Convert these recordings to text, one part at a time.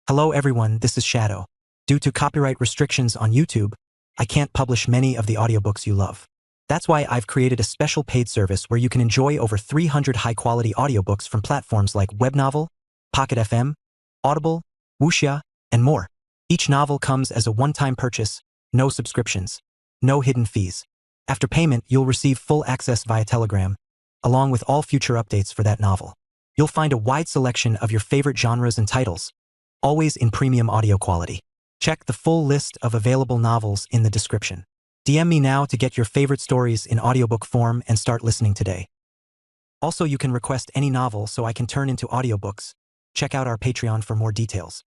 Hello everyone, this is Shadow. Due to copyright restrictions on YouTube, I can't publish many of the audiobooks you love. That's why I've created a special paid service where you can enjoy over 300 high-quality audiobooks from platforms like Webnovel, Pocket FM, Audible, Wuxia, and more. Each novel comes as a one-time purchase, no subscriptions, no hidden fees. After payment, you'll receive full access via Telegram, along with all future updates for that novel. You'll find a wide selection of your favorite genres and titles, always in premium audio quality. Check the full list of available novels in the description. DM me now to get your favorite stories in audiobook form and start listening today. Also, you can request any novel so I can turn into audiobooks. Check out our Patreon for more details.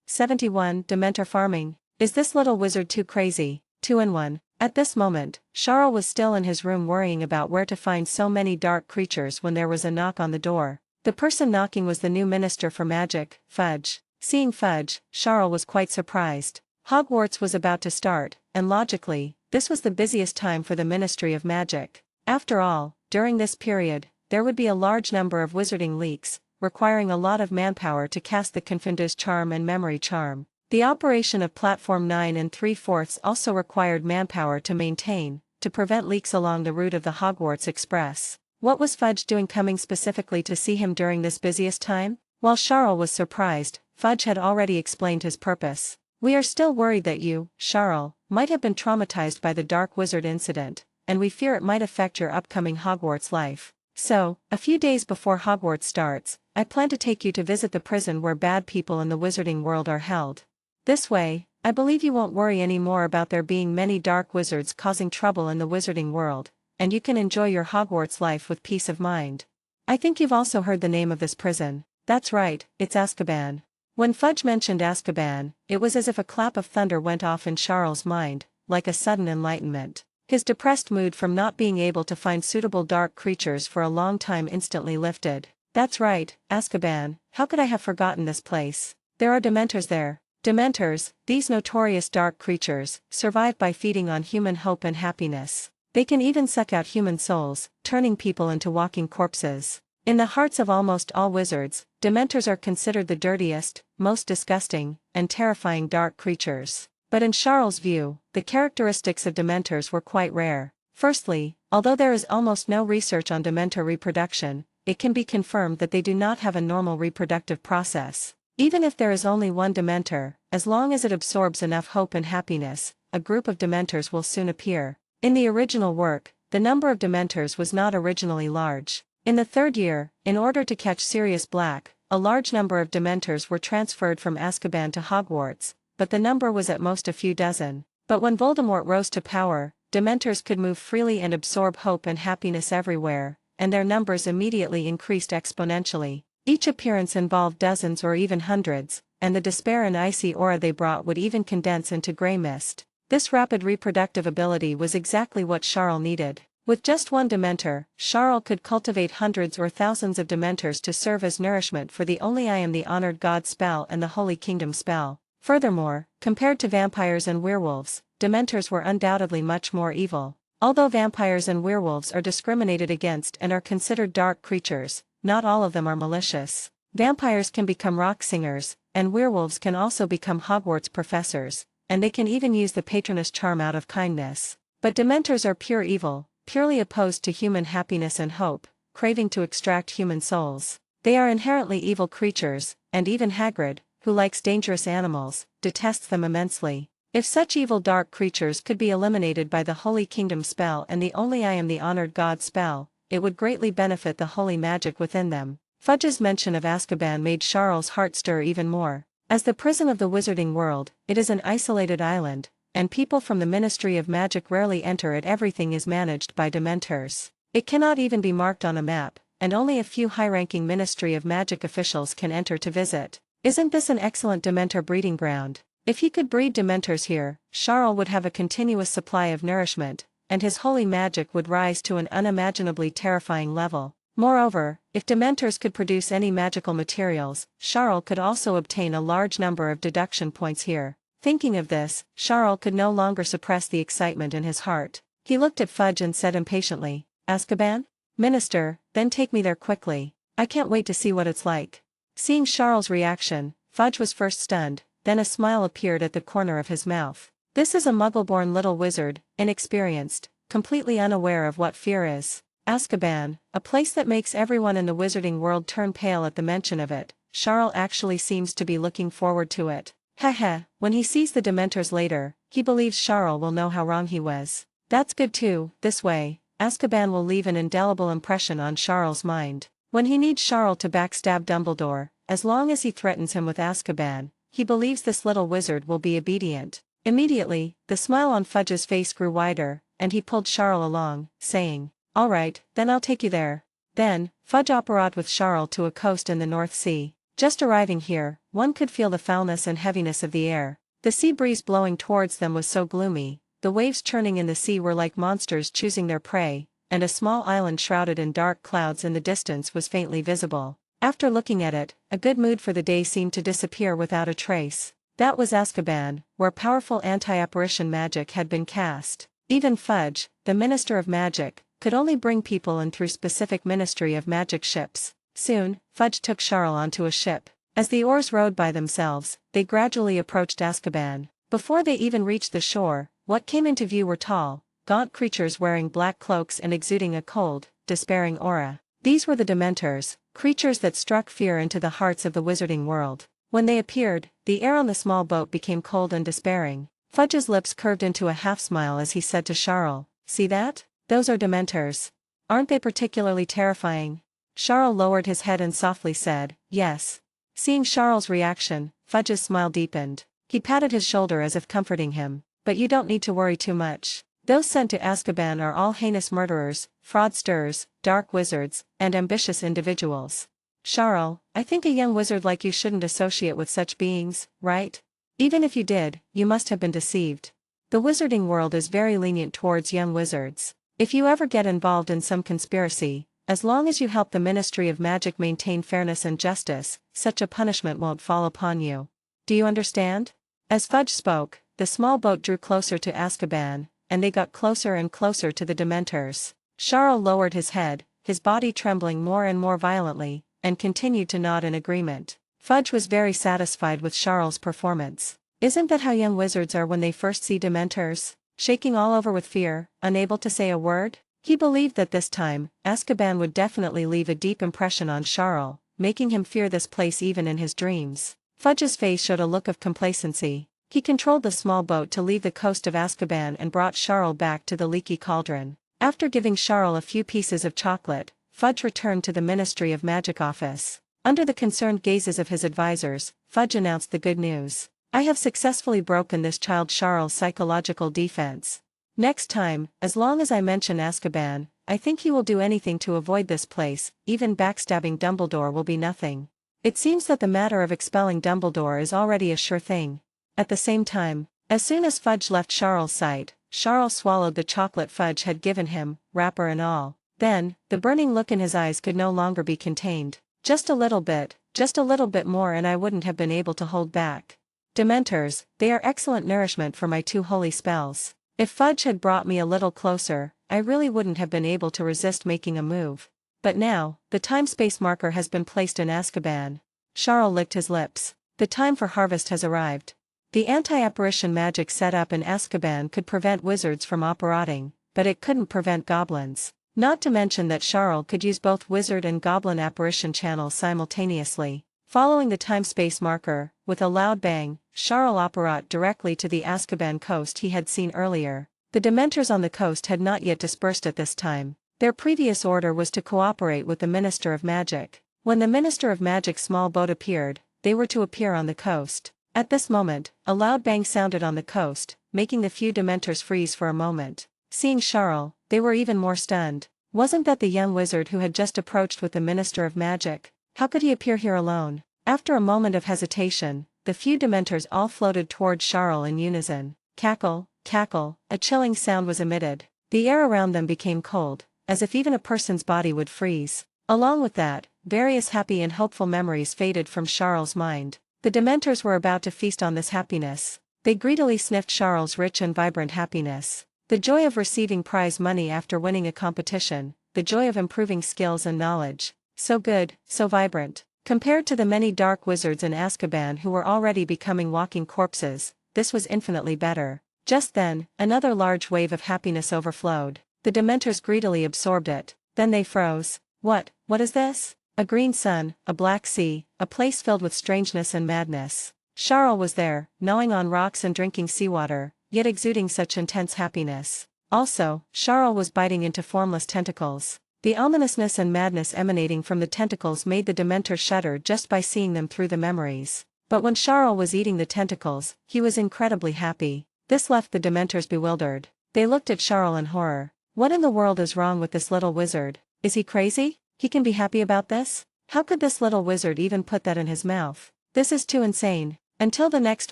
71. Dementor Farming. Is this little wizard too crazy? 2-in-1. At this moment, Charles was still in his room worrying about where to find so many dark creatures when there was a knock on the door. The person knocking was the new Minister for Magic, Fudge. Seeing Fudge, Charles was quite surprised. Hogwarts was about to start, and logically, this was the busiest time for the Ministry of Magic. After all, during this period, there would be a large number of wizarding leaks, requiring a lot of manpower to cast the Confundus Charm and Memory Charm. The operation of Platform 9 and 3/4 also required manpower to maintain, to prevent leaks along the route of the Hogwarts Express. What was Fudge doing coming specifically to see him during this busiest time? While Charles was surprised, Fudge had already explained his purpose. We are still worried that you, Charles, might have been traumatized by the Dark Wizard incident, and we fear it might affect your upcoming Hogwarts life. So, a few days before Hogwarts starts, I plan to take you to visit the prison where bad people in the wizarding world are held. This way, I believe you won't worry anymore about there being many dark wizards causing trouble in the wizarding world, and you can enjoy your Hogwarts life with peace of mind. I think you've also heard the name of this prison. That's right, it's Azkaban. When Fudge mentioned Azkaban, it was as if a clap of thunder went off in Charles' mind, like a sudden enlightenment. His depressed mood from not being able to find suitable dark creatures for a long time instantly lifted. That's right, Azkaban, how could I have forgotten this place? There are Dementors there. Dementors, these notorious dark creatures, survive by feeding on human hope and happiness. They can even suck out human souls, turning people into walking corpses. In the hearts of almost all wizards, Dementors are considered the dirtiest, most disgusting, and terrifying dark creatures. But in Charles' view, the characteristics of Dementors were quite rare. Firstly, although there is almost no research on Dementor reproduction, it can be confirmed that they do not have a normal reproductive process. Even if there is only one Dementor, as long as it absorbs enough hope and happiness, a group of Dementors will soon appear. In the original work, the number of Dementors was not originally large. In the third year, in order to catch Sirius Black, a large number of Dementors were transferred from Azkaban to Hogwarts, but the number was at most a few dozen. But when Voldemort rose to power, Dementors could move freely and absorb hope and happiness everywhere, and their numbers immediately increased exponentially. Each appearance involved dozens or even hundreds, and the despair and icy aura they brought would even condense into grey mist. This rapid reproductive ability was exactly what Charles needed. With just one Dementor, Charles could cultivate hundreds or thousands of Dementors to serve as nourishment for the Only I Am the Honored God spell and the Holy Kingdom spell. Furthermore, compared to vampires and werewolves, Dementors were undoubtedly much more evil. Although vampires and werewolves are discriminated against and are considered dark creatures, not all of them are malicious. Vampires can become rock singers, and werewolves can also become Hogwarts professors, and they can even use the Patronus charm out of kindness. But Dementors are pure evil, purely opposed to human happiness and hope, craving to extract human souls. They are inherently evil creatures, and even Hagrid, who likes dangerous animals, detests them immensely. If such evil dark creatures could be eliminated by the Holy Kingdom spell and the Only I Am the Honored God spell, it would greatly benefit the holy magic within them. Fudge's mention of Azkaban made Charles' heart stir even more. As the prison of the wizarding world, it is an isolated island, and people from the Ministry of Magic rarely enter it. Everything is managed by Dementors. It cannot even be marked on a map, and only a few high-ranking Ministry of Magic officials can enter to visit. Isn't this an excellent Dementor breeding ground? If he could breed Dementors here, Charles would have a continuous supply of nourishment, and his holy magic would rise to an unimaginably terrifying level. Moreover, if Dementors could produce any magical materials, Charles could also obtain a large number of deduction points here. Thinking of this, Charles could no longer suppress the excitement in his heart. He looked at Fudge and said impatiently, "Azkaban? Minister, then take me there quickly." I can't wait to see what it's like. Seeing Charles' reaction, Fudge was first stunned, then a smile appeared at the corner of his mouth. This is a muggle-born little wizard, inexperienced, completely unaware of what fear is. Azkaban, a place that makes everyone in the wizarding world turn pale at the mention of it. Charles actually seems to be looking forward to it. Heh. When he sees the Dementors later, he believes Charles will know how wrong he was. That's good too. This way, Azkaban will leave an indelible impression on Charles' mind. When he needs Charles to backstab Dumbledore, as long as he threatens him with Azkaban, he believes this little wizard will be obedient. Immediately, the smile on Fudge's face grew wider, and he pulled Charles along, saying, "All right, then I'll take you there." Then, Fudge operated with Charles to a coast in the North Sea. Just arriving here, one could feel the foulness and heaviness of the air. The sea breeze blowing towards them was so gloomy, the waves churning in the sea were like monsters choosing their prey, and a small island shrouded in dark clouds in the distance was faintly visible. After looking at it, a good mood for the day seemed to disappear without a trace. That was Azkaban, where powerful anti-apparition magic had been cast. Even Fudge, the Minister of Magic, could only bring people in through specific Ministry of Magic ships. Soon, Fudge took Charles onto a ship. As the oars rowed by themselves, they gradually approached Azkaban. Before they even reached the shore, what came into view were tall, gaunt creatures wearing black cloaks and exuding a cold, despairing aura. These were the Dementors, creatures that struck fear into the hearts of the wizarding world. When they appeared, the air on the small boat became cold and despairing. Fudge's lips curved into a half-smile as he said to Charles, "See that? Those are Dementors. Aren't they particularly terrifying?" Charles lowered his head and softly said, "Yes." Seeing Charles' reaction, Fudge's smile deepened. He patted his shoulder as if comforting him. "But you don't need to worry too much. Those sent to Azkaban are all heinous murderers, fraudsters, dark wizards, and ambitious individuals. Charles, I think a young wizard like you shouldn't associate with such beings, right? Even if you did, you must have been deceived. The wizarding world is very lenient towards young wizards. If you ever get involved in some conspiracy, as long as you help the Ministry of Magic maintain fairness and justice, such a punishment won't fall upon you. Do you understand?" As Fudge spoke, the small boat drew closer to Azkaban, and they got closer and closer to the Dementors. Charles lowered his head, his body trembling more and more violently, and continued to nod in agreement. Fudge was very satisfied with Charles' performance. Isn't that how young wizards are when they first see Dementors? Shaking all over with fear, unable to say a word? He believed that this time, Azkaban would definitely leave a deep impression on Charles, making him fear this place even in his dreams. Fudge's face showed a look of complacency. He controlled the small boat to leave the coast of Azkaban and brought Charles back to the leaky cauldron. After giving Charles a few pieces of chocolate, Fudge returned to the Ministry of Magic office. Under the concerned gazes of his advisors, Fudge announced the good news. "I have successfully broken this child Charles' psychological defense. Next time, as long as I mention Azkaban, I think he will do anything to avoid this place, even backstabbing Dumbledore will be nothing. It seems that the matter of expelling Dumbledore is already a sure thing." At the same time, as soon as Fudge left Charles' sight, Charles swallowed the chocolate Fudge had given him, wrapper and all. Then, the burning look in his eyes could no longer be contained. Just a little bit more and I wouldn't have been able to hold back. Dementors, they are excellent nourishment for my 2 holy spells. If Fudge had brought me a little closer, I really wouldn't have been able to resist making a move. But now, the time-space marker has been placed in Azkaban. Charles licked his lips. The time for harvest has arrived. The anti-apparition magic set up in Azkaban could prevent wizards from operating, but it couldn't prevent goblins. Not to mention that Charles could use both wizard and goblin apparition channels simultaneously. Following the time-space marker, with a loud bang, Charles operated directly to the Azkaban coast he had seen earlier. The Dementors on the coast had not yet dispersed at this time. Their previous order was to cooperate with the Minister of Magic. When the Minister of Magic's small boat appeared, they were to appear on the coast. At this moment, a loud bang sounded on the coast, making the few Dementors freeze for a moment. Seeing Charles, they were even more stunned. Wasn't that the young wizard who had just approached with the Minister of Magic? How could he appear here alone? After a moment of hesitation, the few Dementors all floated towards Charles in unison. Cackle, cackle, a chilling sound was emitted. The air around them became cold, as if even a person's body would freeze. Along with that, various happy and hopeful memories faded from Charles' mind. The Dementors were about to feast on this happiness. They greedily sniffed Charles' rich and vibrant happiness. The joy of receiving prize money after winning a competition, the joy of improving skills and knowledge, so good, so vibrant. Compared to the many dark wizards in Azkaban who were already becoming walking corpses, this was infinitely better. Just then, another large wave of happiness overflowed. The Dementors greedily absorbed it. Then they froze. What is this? A green sun, a black sea, a place filled with strangeness and madness. Charles was there, gnawing on rocks and drinking seawater, yet exuding such intense happiness. Also, Charles was biting into formless tentacles. The ominousness and madness emanating from the tentacles made the Dementor shudder just by seeing them through the memories. But when Charles was eating the tentacles, he was incredibly happy. This left the Dementors bewildered. They looked at Charles in horror. What in the world is wrong with this little wizard? Is he crazy? He can be happy about this? How could this little wizard even put that in his mouth? This is too insane. Until the next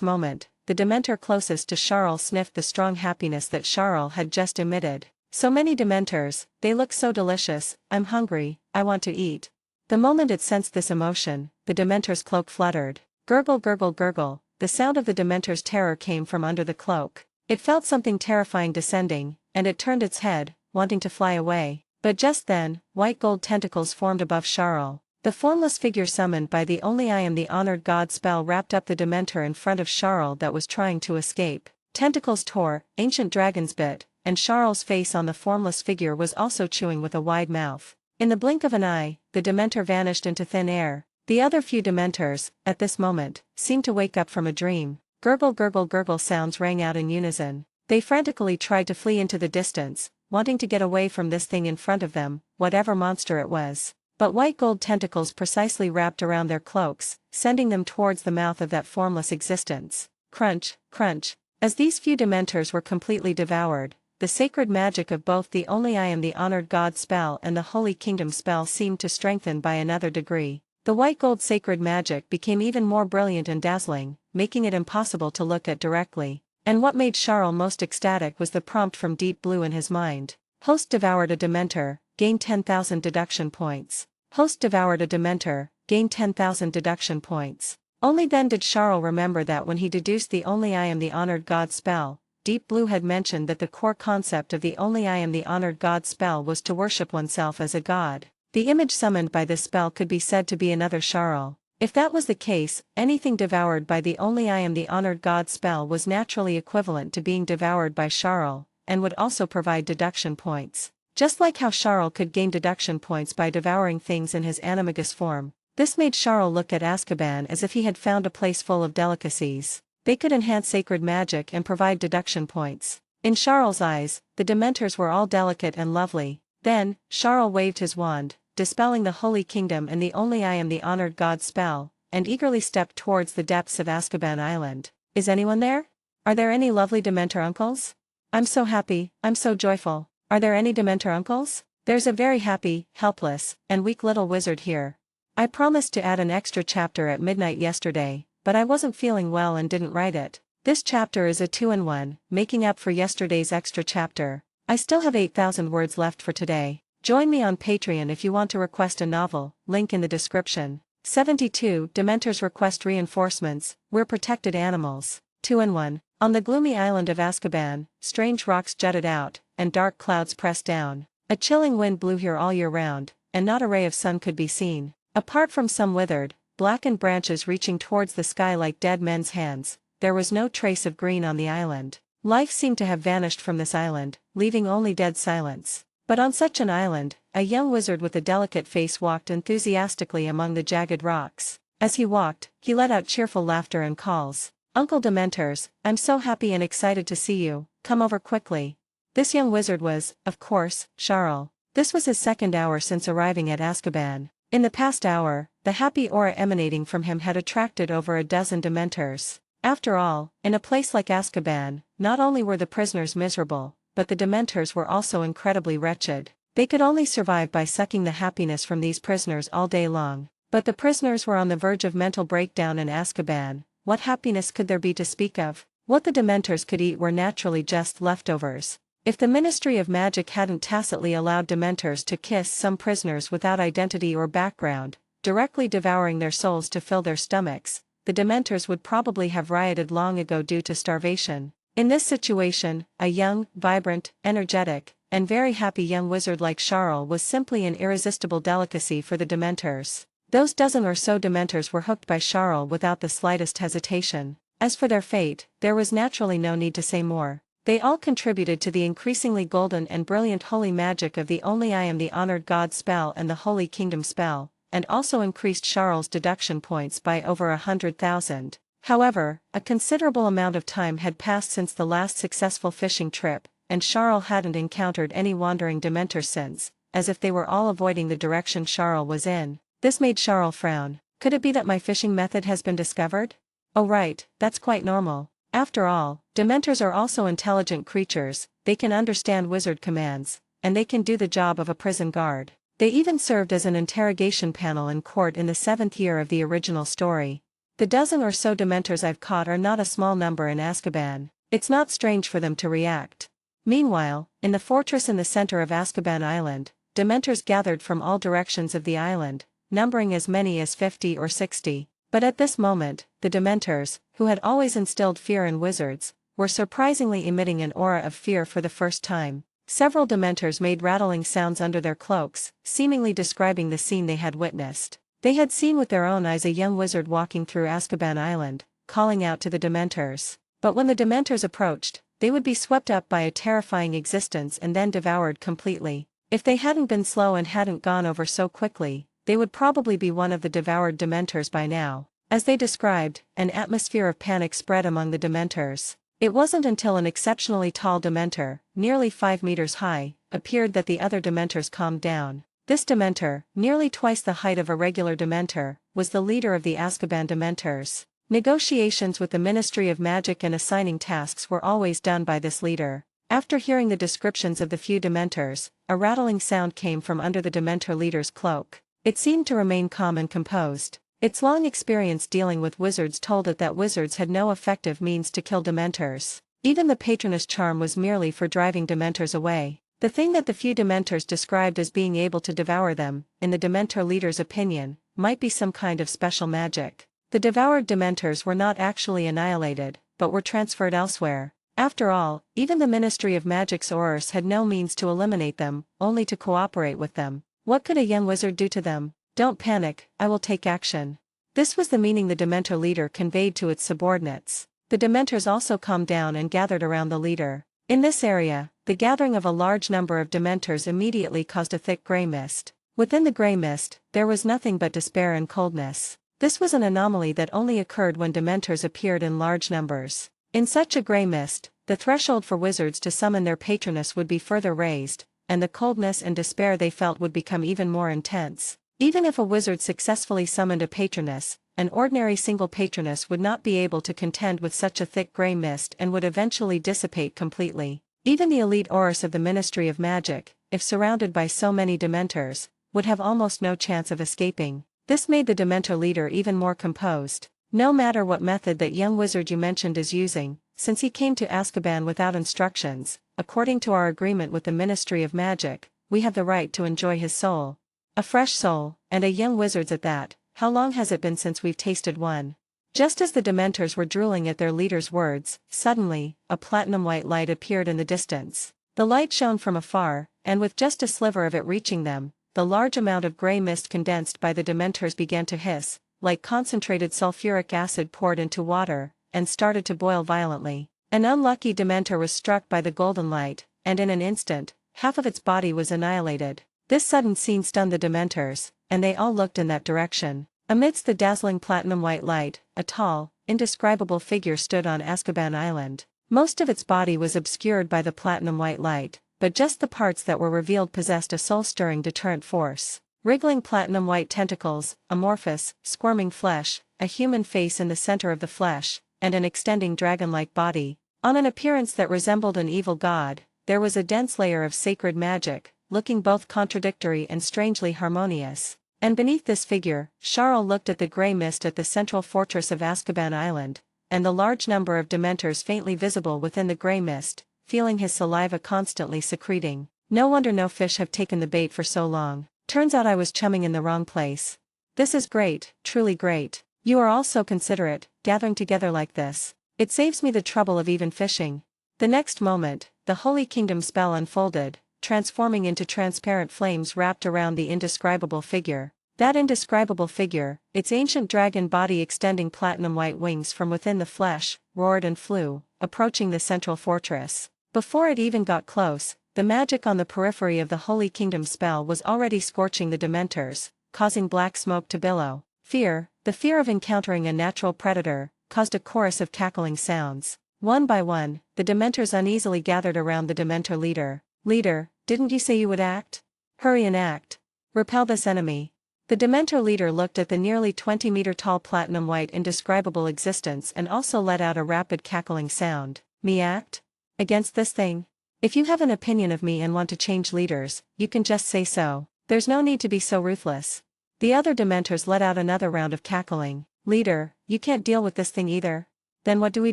moment, the Dementor closest to Charles sniffed the strong happiness that Charles had just emitted. So many Dementors, they look so delicious, I'm hungry, I want to eat. The moment it sensed this emotion, the Dementor's cloak fluttered. Gurgle gurgle gurgle, the sound of the Dementor's terror came from under the cloak. It felt something terrifying descending, and it turned its head, wanting to fly away. But just then, white gold tentacles formed above Charles. The formless figure summoned by the Only I Am the Honored God spell wrapped up the Dementor in front of Charles that was trying to escape. Tentacles tore, ancient dragons bit, and Charles' face on the formless figure was also chewing with a wide mouth. In the blink of an eye, the Dementor vanished into thin air. The other few Dementors, at this moment, seemed to wake up from a dream. Gurgle gurgle gurgle sounds rang out in unison. They frantically tried to flee into the distance, wanting to get away from this thing in front of them, whatever monster it was. But white gold tentacles precisely wrapped around their cloaks, sending them towards the mouth of that formless existence. Crunch, crunch. As these few Dementors were completely devoured, the sacred magic of both the Only I Am the Honored God spell and the Holy Kingdom spell seemed to strengthen by another degree. The white gold sacred magic became even more brilliant and dazzling, making it impossible to look at directly. And what made Charles most ecstatic was the prompt from Deep Blue in his mind. Host devoured a Dementor, gain 10,000 deduction points. Host devoured a Dementor, gain 10,000 deduction points. Only then did Charles remember that when he deduced the Only I Am the Honored God spell, Deep Blue had mentioned that the core concept of the Only I Am the Honored God spell was to worship oneself as a god. The image summoned by this spell could be said to be another Charles. If that was the case, anything devoured by the Only I Am the Honored God spell was naturally equivalent to being devoured by Charles, and would also provide deduction points. Just like how Charles could gain deduction points by devouring things in his animagus form, this made Charles look at Azkaban as if he had found a place full of delicacies. They could enhance sacred magic and provide deduction points. In Charles' eyes, the Dementors were all delicate and lovely. Then, Charles waved his wand, dispelling the Holy Kingdom and the Only I Am the Honored God spell, and eagerly stepped towards the depths of Azkaban Island. Is anyone there? Are there any lovely Dementor uncles? I'm so happy, I'm so joyful. Are there any Dementor uncles? There's a very happy, helpless, and weak little wizard here. I promised to add an extra chapter at midnight yesterday, but I wasn't feeling well and didn't write it. This chapter is a 2-in-1, making up for yesterday's extra chapter. I still have 8,000 words left for today. Join me on Patreon if you want to request a novel, link in the description. 72 Dementors request reinforcements, we're protected animals. 2-in-1. On the gloomy island of Azkaban, strange rocks jutted out, and dark clouds pressed down. A chilling wind blew here all year round, and not a ray of sun could be seen. Apart from some withered, blackened branches reaching towards the sky like dead men's hands, there was no trace of green on the island. Life seemed to have vanished from this island, leaving only dead silence. But on such an island, a young wizard with a delicate face walked enthusiastically among the jagged rocks. As he walked, he let out cheerful laughter and calls. Uncle Dementors, I'm so happy and excited to see you, come over quickly. This young wizard was, of course, Charles. This was his second hour since arriving at Azkaban. In the past hour, the happy aura emanating from him had attracted over a dozen Dementors. After all, in a place like Azkaban, not only were the prisoners miserable, but the Dementors were also incredibly wretched. They could only survive by sucking the happiness from these prisoners all day long. But the prisoners were on the verge of mental breakdown in Azkaban. What happiness could there be to speak of? What the Dementors could eat were naturally just leftovers. If the Ministry of Magic hadn't tacitly allowed Dementors to kiss some prisoners without identity or background, directly devouring their souls to fill their stomachs, the Dementors would probably have rioted long ago due to starvation. In this situation, a young, vibrant, energetic, and very happy young wizard like Charles was simply an irresistible delicacy for the Dementors. Those dozen or so Dementors were hooked by Charles without the slightest hesitation. As for their fate, there was naturally no need to say more. They all contributed to the increasingly golden and brilliant holy magic of the Only I Am the Honored God spell and the Holy Kingdom spell, and also increased Charles' deduction points by over 100,000. However, a considerable amount of time had passed since the last successful fishing trip, and Charles hadn't encountered any wandering Dementors since, as if they were all avoiding the direction Charles was in. This made Charles frown. Could it be that my fishing method has been discovered? Oh right, that's quite normal. After all, Dementors are also intelligent creatures, they can understand wizard commands, and they can do the job of a prison guard. They even served as an interrogation panel in court in the 7th year of the original story. The dozen or so Dementors I've caught are not a small number in Azkaban. It's not strange for them to react. Meanwhile, in the fortress in the center of Azkaban Island, Dementors gathered from all directions of the island, numbering as many as 50 or 60. But at this moment, the Dementors, who had always instilled fear in wizards, were surprisingly emitting an aura of fear for the first time. Several Dementors made rattling sounds under their cloaks, seemingly describing the scene they had witnessed. They had seen with their own eyes a young wizard walking through Azkaban Island, calling out to the Dementors. But when the Dementors approached, they would be swept up by a terrifying existence and then devoured completely. If they hadn't been slow and hadn't gone over so quickly, they would probably be one of the devoured Dementors by now. As they described, an atmosphere of panic spread among the Dementors. It wasn't until an exceptionally tall Dementor, nearly 5 meters high, appeared that the other Dementors calmed down. This Dementor, nearly twice the height of a regular Dementor, was the leader of the Azkaban Dementors. Negotiations with the Ministry of Magic and assigning tasks were always done by this leader. After hearing the descriptions of the few Dementors, a rattling sound came from under the Dementor leader's cloak. It seemed to remain calm and composed. Its long experience dealing with wizards told it that wizards had no effective means to kill Dementors. Even the patroness charm was merely for driving Dementors away. The thing that the few Dementors described as being able to devour them, in the Dementor leader's opinion, might be some kind of special magic. The devoured Dementors were not actually annihilated, but were transferred elsewhere. After all, even the Ministry of Magic's Aurors had no means to eliminate them, only to cooperate with them. What could a young wizard do to them? Don't panic, I will take action. This was the meaning the Dementor leader conveyed to its subordinates. The Dementors also calmed down and gathered around the leader. In this area, the gathering of a large number of Dementors immediately caused a thick grey mist. Within the grey mist, there was nothing but despair and coldness. This was an anomaly that only occurred when Dementors appeared in large numbers. In such a grey mist, the threshold for wizards to summon their patroness would be further raised, and the coldness and despair they felt would become even more intense. Even if a wizard successfully summoned a patroness, an ordinary single patroness would not be able to contend with such a thick grey mist and would eventually dissipate completely. Even the elite Aurors of the Ministry of Magic, if surrounded by so many Dementors, would have almost no chance of escaping. This made the Dementor leader even more composed. No matter what method that young wizard you mentioned is using, since he came to Azkaban without instructions, according to our agreement with the Ministry of Magic, we have the right to enjoy his soul. A fresh soul, and a young wizard's at that. How long has it been since we've tasted one? Just as the Dementors were drooling at their leader's words, suddenly, a platinum-white light appeared in the distance. The light shone from afar, and with just a sliver of it reaching them, the large amount of grey mist condensed by the Dementors began to hiss, like concentrated sulfuric acid poured into water, and started to boil violently. An unlucky Dementor was struck by the golden light, and in an instant, half of its body was annihilated. This sudden scene stunned the Dementors, and they all looked in that direction. Amidst the dazzling platinum-white light, a tall, indescribable figure stood on Azkaban Island. Most of its body was obscured by the platinum-white light, but just the parts that were revealed possessed a soul-stirring deterrent force. Wriggling platinum-white tentacles, amorphous, squirming flesh, a human face in the center of the flesh, and an extending dragon-like body. On an appearance that resembled an evil god, there was a dense layer of sacred magic, looking both contradictory and strangely harmonious. And beneath this figure, Charles looked at the grey mist at the central fortress of Azkaban Island, and the large number of Dementors faintly visible within the grey mist, feeling his saliva constantly secreting. No wonder no fish have taken the bait for so long. Turns out I was chumming in the wrong place. This is great, truly great. You are all so considerate, gathering together like this. It saves me the trouble of even fishing. The next moment, the Holy Kingdom spell unfolded, transforming into transparent flames wrapped around the indescribable figure. That indescribable figure, its ancient dragon body extending platinum-white wings from within the flesh, roared and flew, approaching the central fortress. Before it even got close, the magic on the periphery of the Holy Kingdom spell was already scorching the Dementors, causing black smoke to billow. Fear, the fear of encountering a natural predator, caused a chorus of cackling sounds. One by one, the Dementors uneasily gathered around the Dementor leader. "Leader, didn't you say you would act? Hurry and act. Repel this enemy." The Dementor leader looked at the nearly 20-meter-tall platinum-white indescribable existence and also let out a rapid cackling sound. "Me act? Against this thing? If you have an opinion of me and want to change leaders, you can just say so. There's no need to be so ruthless." The other Dementors let out another round of cackling. "Leader, you can't deal with this thing either. Then what do we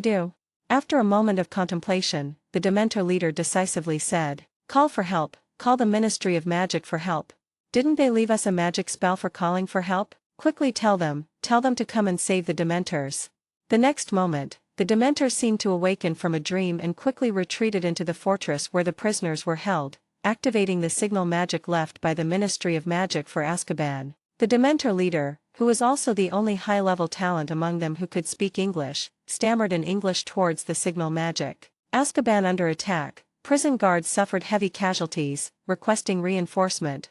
do?" After a moment of contemplation, the Dementor leader decisively said, "Call for help, call the Ministry of Magic for help. Didn't they leave us a magic spell for calling for help? Quickly tell them to come and save the Dementors." The next moment, the Dementors seemed to awaken from a dream and quickly retreated into the fortress where the prisoners were held, activating the signal magic left by the Ministry of Magic for Azkaban. The Dementor leader, who was also the only high-level talent among them who could speak English, stammered in English towards the signal magic. "Azkaban under attack. Prison guards suffered heavy casualties, requesting reinforcement.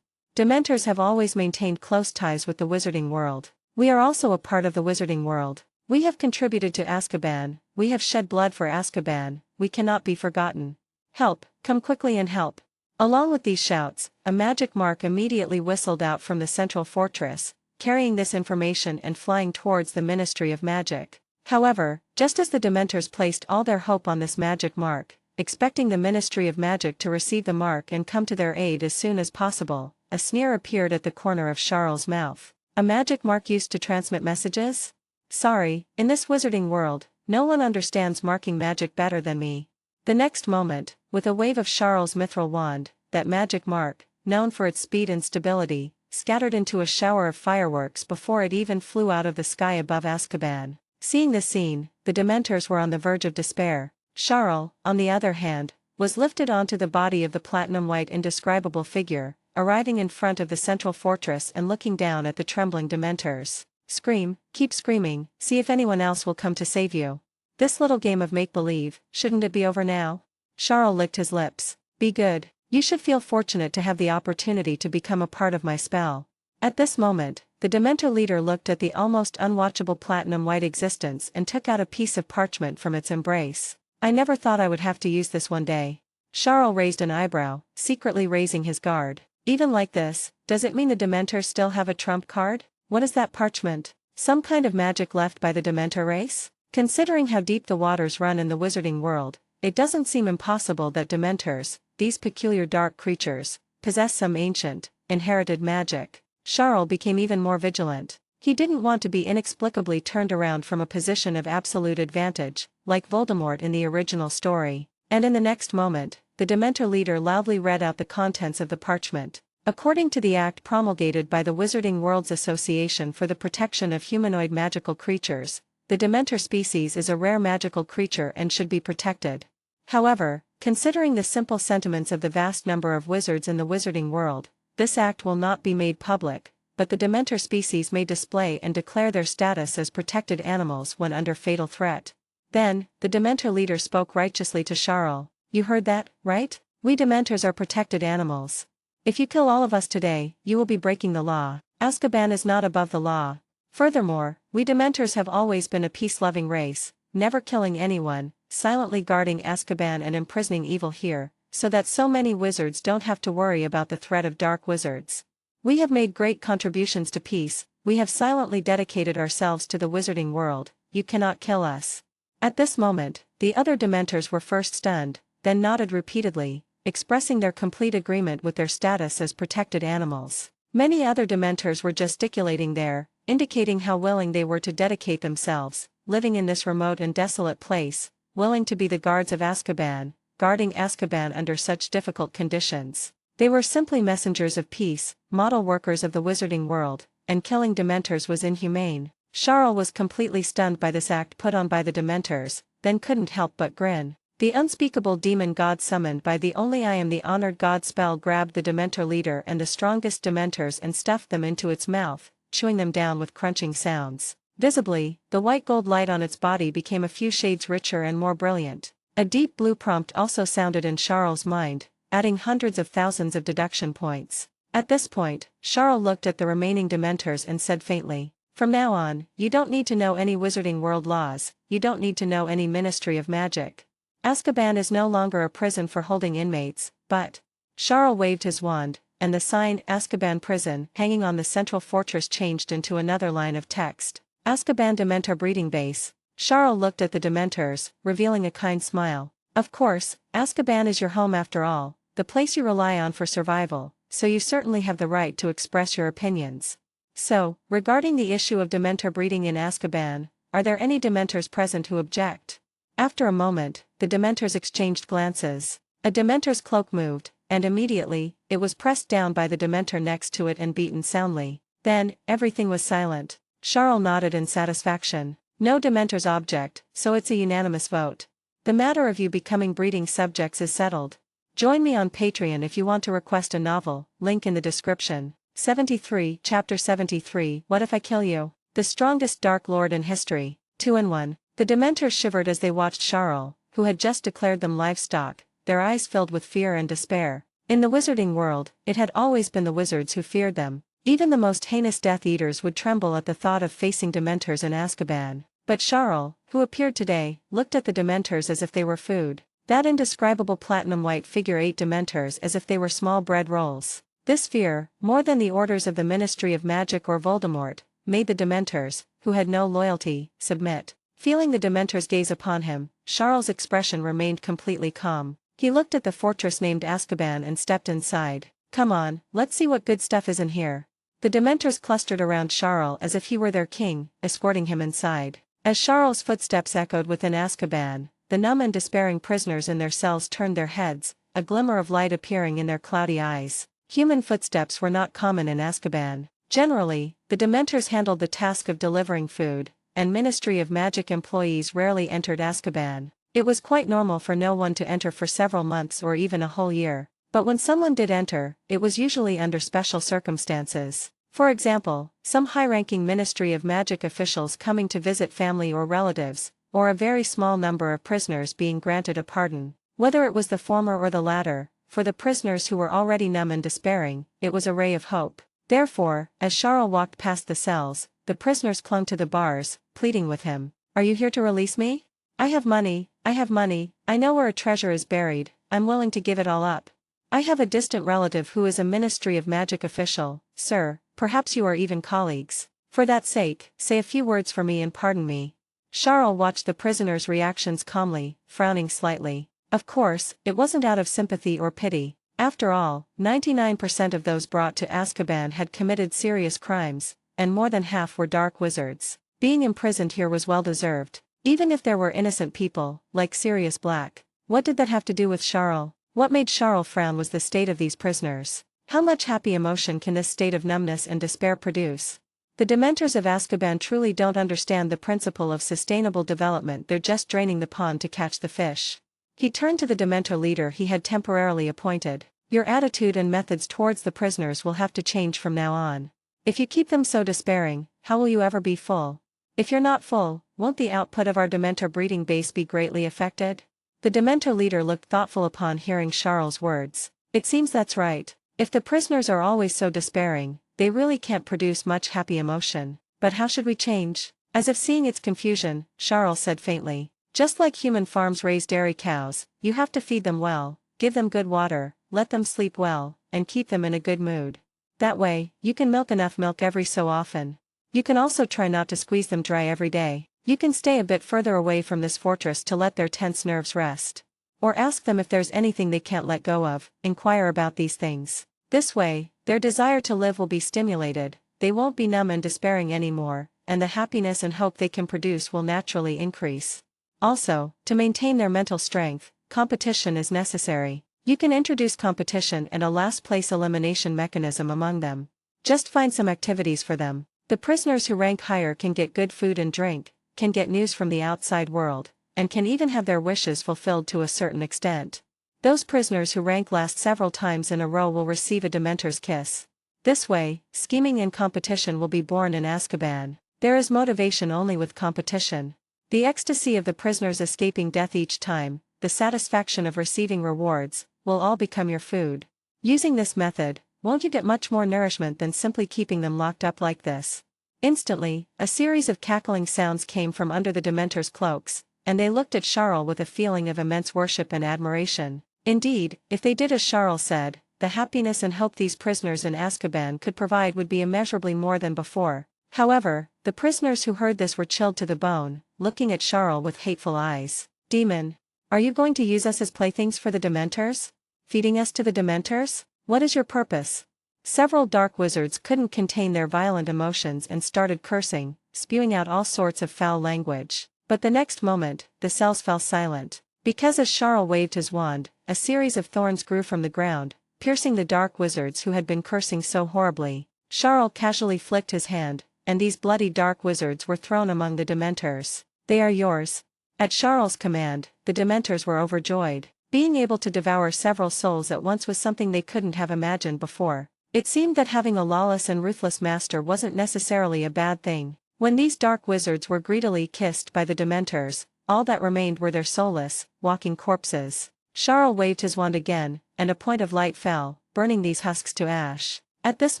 Dementors have always maintained close ties with the wizarding world. We are also a part of the wizarding world. We have contributed to Azkaban, we have shed blood for Azkaban, we cannot be forgotten. Help, come quickly and help." Along with these shouts, a magic mark immediately whistled out from the central fortress, carrying this information and flying towards the Ministry of Magic. However, just as the Dementors placed all their hope on this magic mark, expecting the Ministry of Magic to receive the mark and come to their aid as soon as possible, a sneer appeared at the corner of Charles' mouth. "A magic mark used to transmit messages? Sorry, in this wizarding world, no one understands marking magic better than me." The next moment, with a wave of Charles' mithril wand, that magic mark, known for its speed and stability, scattered into a shower of fireworks before it even flew out of the sky above Azkaban. Seeing this scene, the Dementors were on the verge of despair. Charles, on the other hand, was lifted onto the body of the platinum-white indescribable figure, arriving in front of the central fortress and looking down at the trembling Dementors. "Scream, keep screaming, see if anyone else will come to save you. This little game of make-believe, shouldn't it be over now?" Charles licked his lips. "Be good. You should feel fortunate to have the opportunity to become a part of my spell." At this moment, the Dementor leader looked at the almost unwatchable platinum-white existence and took out a piece of parchment from its embrace. "I never thought I would have to use this one day." Charles raised an eyebrow, secretly raising his guard. "Even like this, does it mean the Dementors still have a trump card? What is that parchment? Some kind of magic left by the Dementor race? Considering how deep the waters run in the wizarding world, it doesn't seem impossible that Dementors, these peculiar dark creatures, possess some ancient, inherited magic." Charles became even more vigilant. He didn't want to be inexplicably turned around from a position of absolute advantage, like Voldemort in the original story. And in the next moment, the Dementor leader loudly read out the contents of the parchment. According to the act promulgated by the Wizarding Worlds Association for the Protection of Humanoid Magical Creatures, the Dementor species is a rare magical creature and should be protected. However, considering the simple sentiments of the vast number of wizards in the wizarding world, this act will not be made public, but the Dementor species may display and declare their status as protected animals when under fatal threat. Then, the Dementor leader spoke righteously to Charles. "You heard that, right? We Dementors are protected animals. If you kill all of us today, you will be breaking the law. Azkaban is not above the law. Furthermore, we Dementors have always been a peace-loving race, never killing anyone, silently guarding Azkaban and imprisoning evil here, so that so many wizards don't have to worry about the threat of dark wizards. We have made great contributions to peace, we have silently dedicated ourselves to the wizarding world, you cannot kill us." At this moment, the other Dementors were first stunned, then nodded repeatedly, expressing their complete agreement with their status as protected animals. Many other Dementors were gesticulating there, indicating how willing they were to dedicate themselves, living in this remote and desolate place, willing to be the guards of Azkaban, guarding Azkaban under such difficult conditions. They were simply messengers of peace, model workers of the wizarding world, and killing Dementors was inhumane. Charles was completely stunned by this act put on by the Dementors, then couldn't help but grin. The unspeakable demon god summoned by the only I am the honored god spell grabbed the Dementor leader and the strongest Dementors and stuffed them into its mouth, chewing them down with crunching sounds. Visibly, the white gold light on its body became a few shades richer and more brilliant. A deep blue prompt also sounded in Charles' mind, adding hundreds of thousands of deduction points. At this point, Charles looked at the remaining Dementors and said faintly, "From now on, you don't need to know any Wizarding World laws, you don't need to know any Ministry of Magic. Azkaban is no longer a prison for holding inmates, but..." Charles waved his wand, and the sign Azkaban Prison hanging on the central fortress changed into another line of text. Azkaban Dementor Breeding Base. Charles looked at the Dementors, revealing a kind smile. "Of course, Azkaban is your home after all, the place you rely on for survival, so you certainly have the right to express your opinions. So, regarding the issue of Dementor breeding in Azkaban, are there any Dementors present who object?" After a moment, the Dementors exchanged glances. A Dementor's cloak moved, and immediately, it was pressed down by the Dementor next to it and beaten soundly. Then, everything was silent. Charles nodded in satisfaction. No Dementors object, so it's a unanimous vote. The matter of you becoming breeding subjects is settled. Join me on Patreon if you want to request a novel, link in the description. 73, Chapter 73, What If I Kill You? The strongest Dark Lord in history. 2-in-1. The Dementors shivered as they watched Charles, who had just declared them livestock, their eyes filled with fear and despair. In the wizarding world, it had always been the wizards who feared them. Even the most heinous Death Eaters would tremble at the thought of facing Dementors in Azkaban. But Charles, who appeared today, looked at the Dementors as if they were food. That indescribable platinum white figure ate Dementors as if they were small bread rolls. This fear, more than the orders of the Ministry of Magic or Voldemort, made the Dementors, who had no loyalty, submit. Feeling the Dementors' gaze upon him, Charles' expression remained completely calm. He looked at the fortress named Azkaban and stepped inside. "Come on, let's see what good stuff is in here." The Dementors clustered around Charles as if he were their king, escorting him inside. As Charles' footsteps echoed within Azkaban, the numb and despairing prisoners in their cells turned their heads, a glimmer of light appearing in their cloudy eyes. Human footsteps were not common in Azkaban. Generally, the Dementors handled the task of delivering food, and Ministry of Magic employees rarely entered Azkaban. It was quite normal for no one to enter for several months or even a whole year. But when someone did enter, it was usually under special circumstances. For example, some high-ranking Ministry of Magic officials coming to visit family or relatives, or a very small number of prisoners being granted a pardon. Whether it was the former or the latter, for the prisoners who were already numb and despairing, it was a ray of hope. Therefore, as Charles walked past the cells, the prisoners clung to the bars, pleading with him. "Are you here to release me? I have money, I know where a treasure is buried, I'm willing to give it all up. I have a distant relative who is a Ministry of Magic official, sir, perhaps you are even colleagues. For that sake, say a few words for me and pardon me." Charles watched the prisoners' reactions calmly, frowning slightly. Of course, it wasn't out of sympathy or pity. After all, 99% of those brought to Azkaban had committed serious crimes, and more than half were dark wizards. Being imprisoned here was well-deserved. Even if there were innocent people, like Sirius Black. What did that have to do with Charles? What made Charles frown was the state of these prisoners. How much happy emotion can this state of numbness and despair produce? The Dementors of Azkaban truly don't understand the principle of sustainable development, they're just draining the pond to catch the fish. He turned to the Dementor leader he had temporarily appointed. "Your attitude and methods towards the prisoners will have to change from now on. If you keep them so despairing, how will you ever be full? If you're not full, won't the output of our Dementor breeding base be greatly affected?" The Dementor leader looked thoughtful upon hearing Charles' words. "It seems that's right. If the prisoners are always so despairing, they really can't produce much happy emotion. But how should we change?" As if seeing its confusion, Charles said faintly. "Just like human farms raise dairy cows, you have to feed them well, give them good water, let them sleep well, and keep them in a good mood. That way, you can milk enough milk every so often. You can also try not to squeeze them dry every day. You can stay a bit further away from this fortress to let their tense nerves rest. Or ask them if there's anything they can't let go of, inquire about these things. This way, their desire to live will be stimulated, they won't be numb and despairing anymore, and the happiness and hope they can produce will naturally increase. Also, to maintain their mental strength, competition is necessary. You can introduce competition and a last-place elimination mechanism among them. Just find some activities for them. The prisoners who rank higher can get good food and drink, can get news from the outside world, and can even have their wishes fulfilled to a certain extent. Those prisoners who rank last several times in a row will receive a Dementor's kiss. This way, scheming and competition will be born in Azkaban. There is motivation only with competition. The ecstasy of the prisoners escaping death each time, the satisfaction of receiving rewards, will all become your food. Using this method, won't you get much more nourishment than simply keeping them locked up like this? Instantly, a series of cackling sounds came from under the Dementors' cloaks, and they looked at Charles with a feeling of immense worship and admiration. Indeed, if they did as Charles said, the happiness and hope these prisoners in Azkaban could provide would be immeasurably more than before. However, the prisoners who heard this were chilled to the bone, looking at Charles with hateful eyes. "Demon! Are you going to use us as playthings for the Dementors? Feeding us to the Dementors? What is your purpose?" Several dark wizards couldn't contain their violent emotions and started cursing, spewing out all sorts of foul language. But the next moment, the cells fell silent. Because as Charles waved his wand, a series of thorns grew from the ground, piercing the dark wizards who had been cursing so horribly. Charles casually flicked his hand, and these bloody dark wizards were thrown among the Dementors. "They are yours." At Charles' command, the Dementors were overjoyed. Being able to devour several souls at once was something they couldn't have imagined before. It seemed that having a lawless and ruthless master wasn't necessarily a bad thing. When these dark wizards were greedily kissed by the Dementors, all that remained were their soulless, walking corpses. Charles waved his wand again, and a point of light fell, burning these husks to ash. At this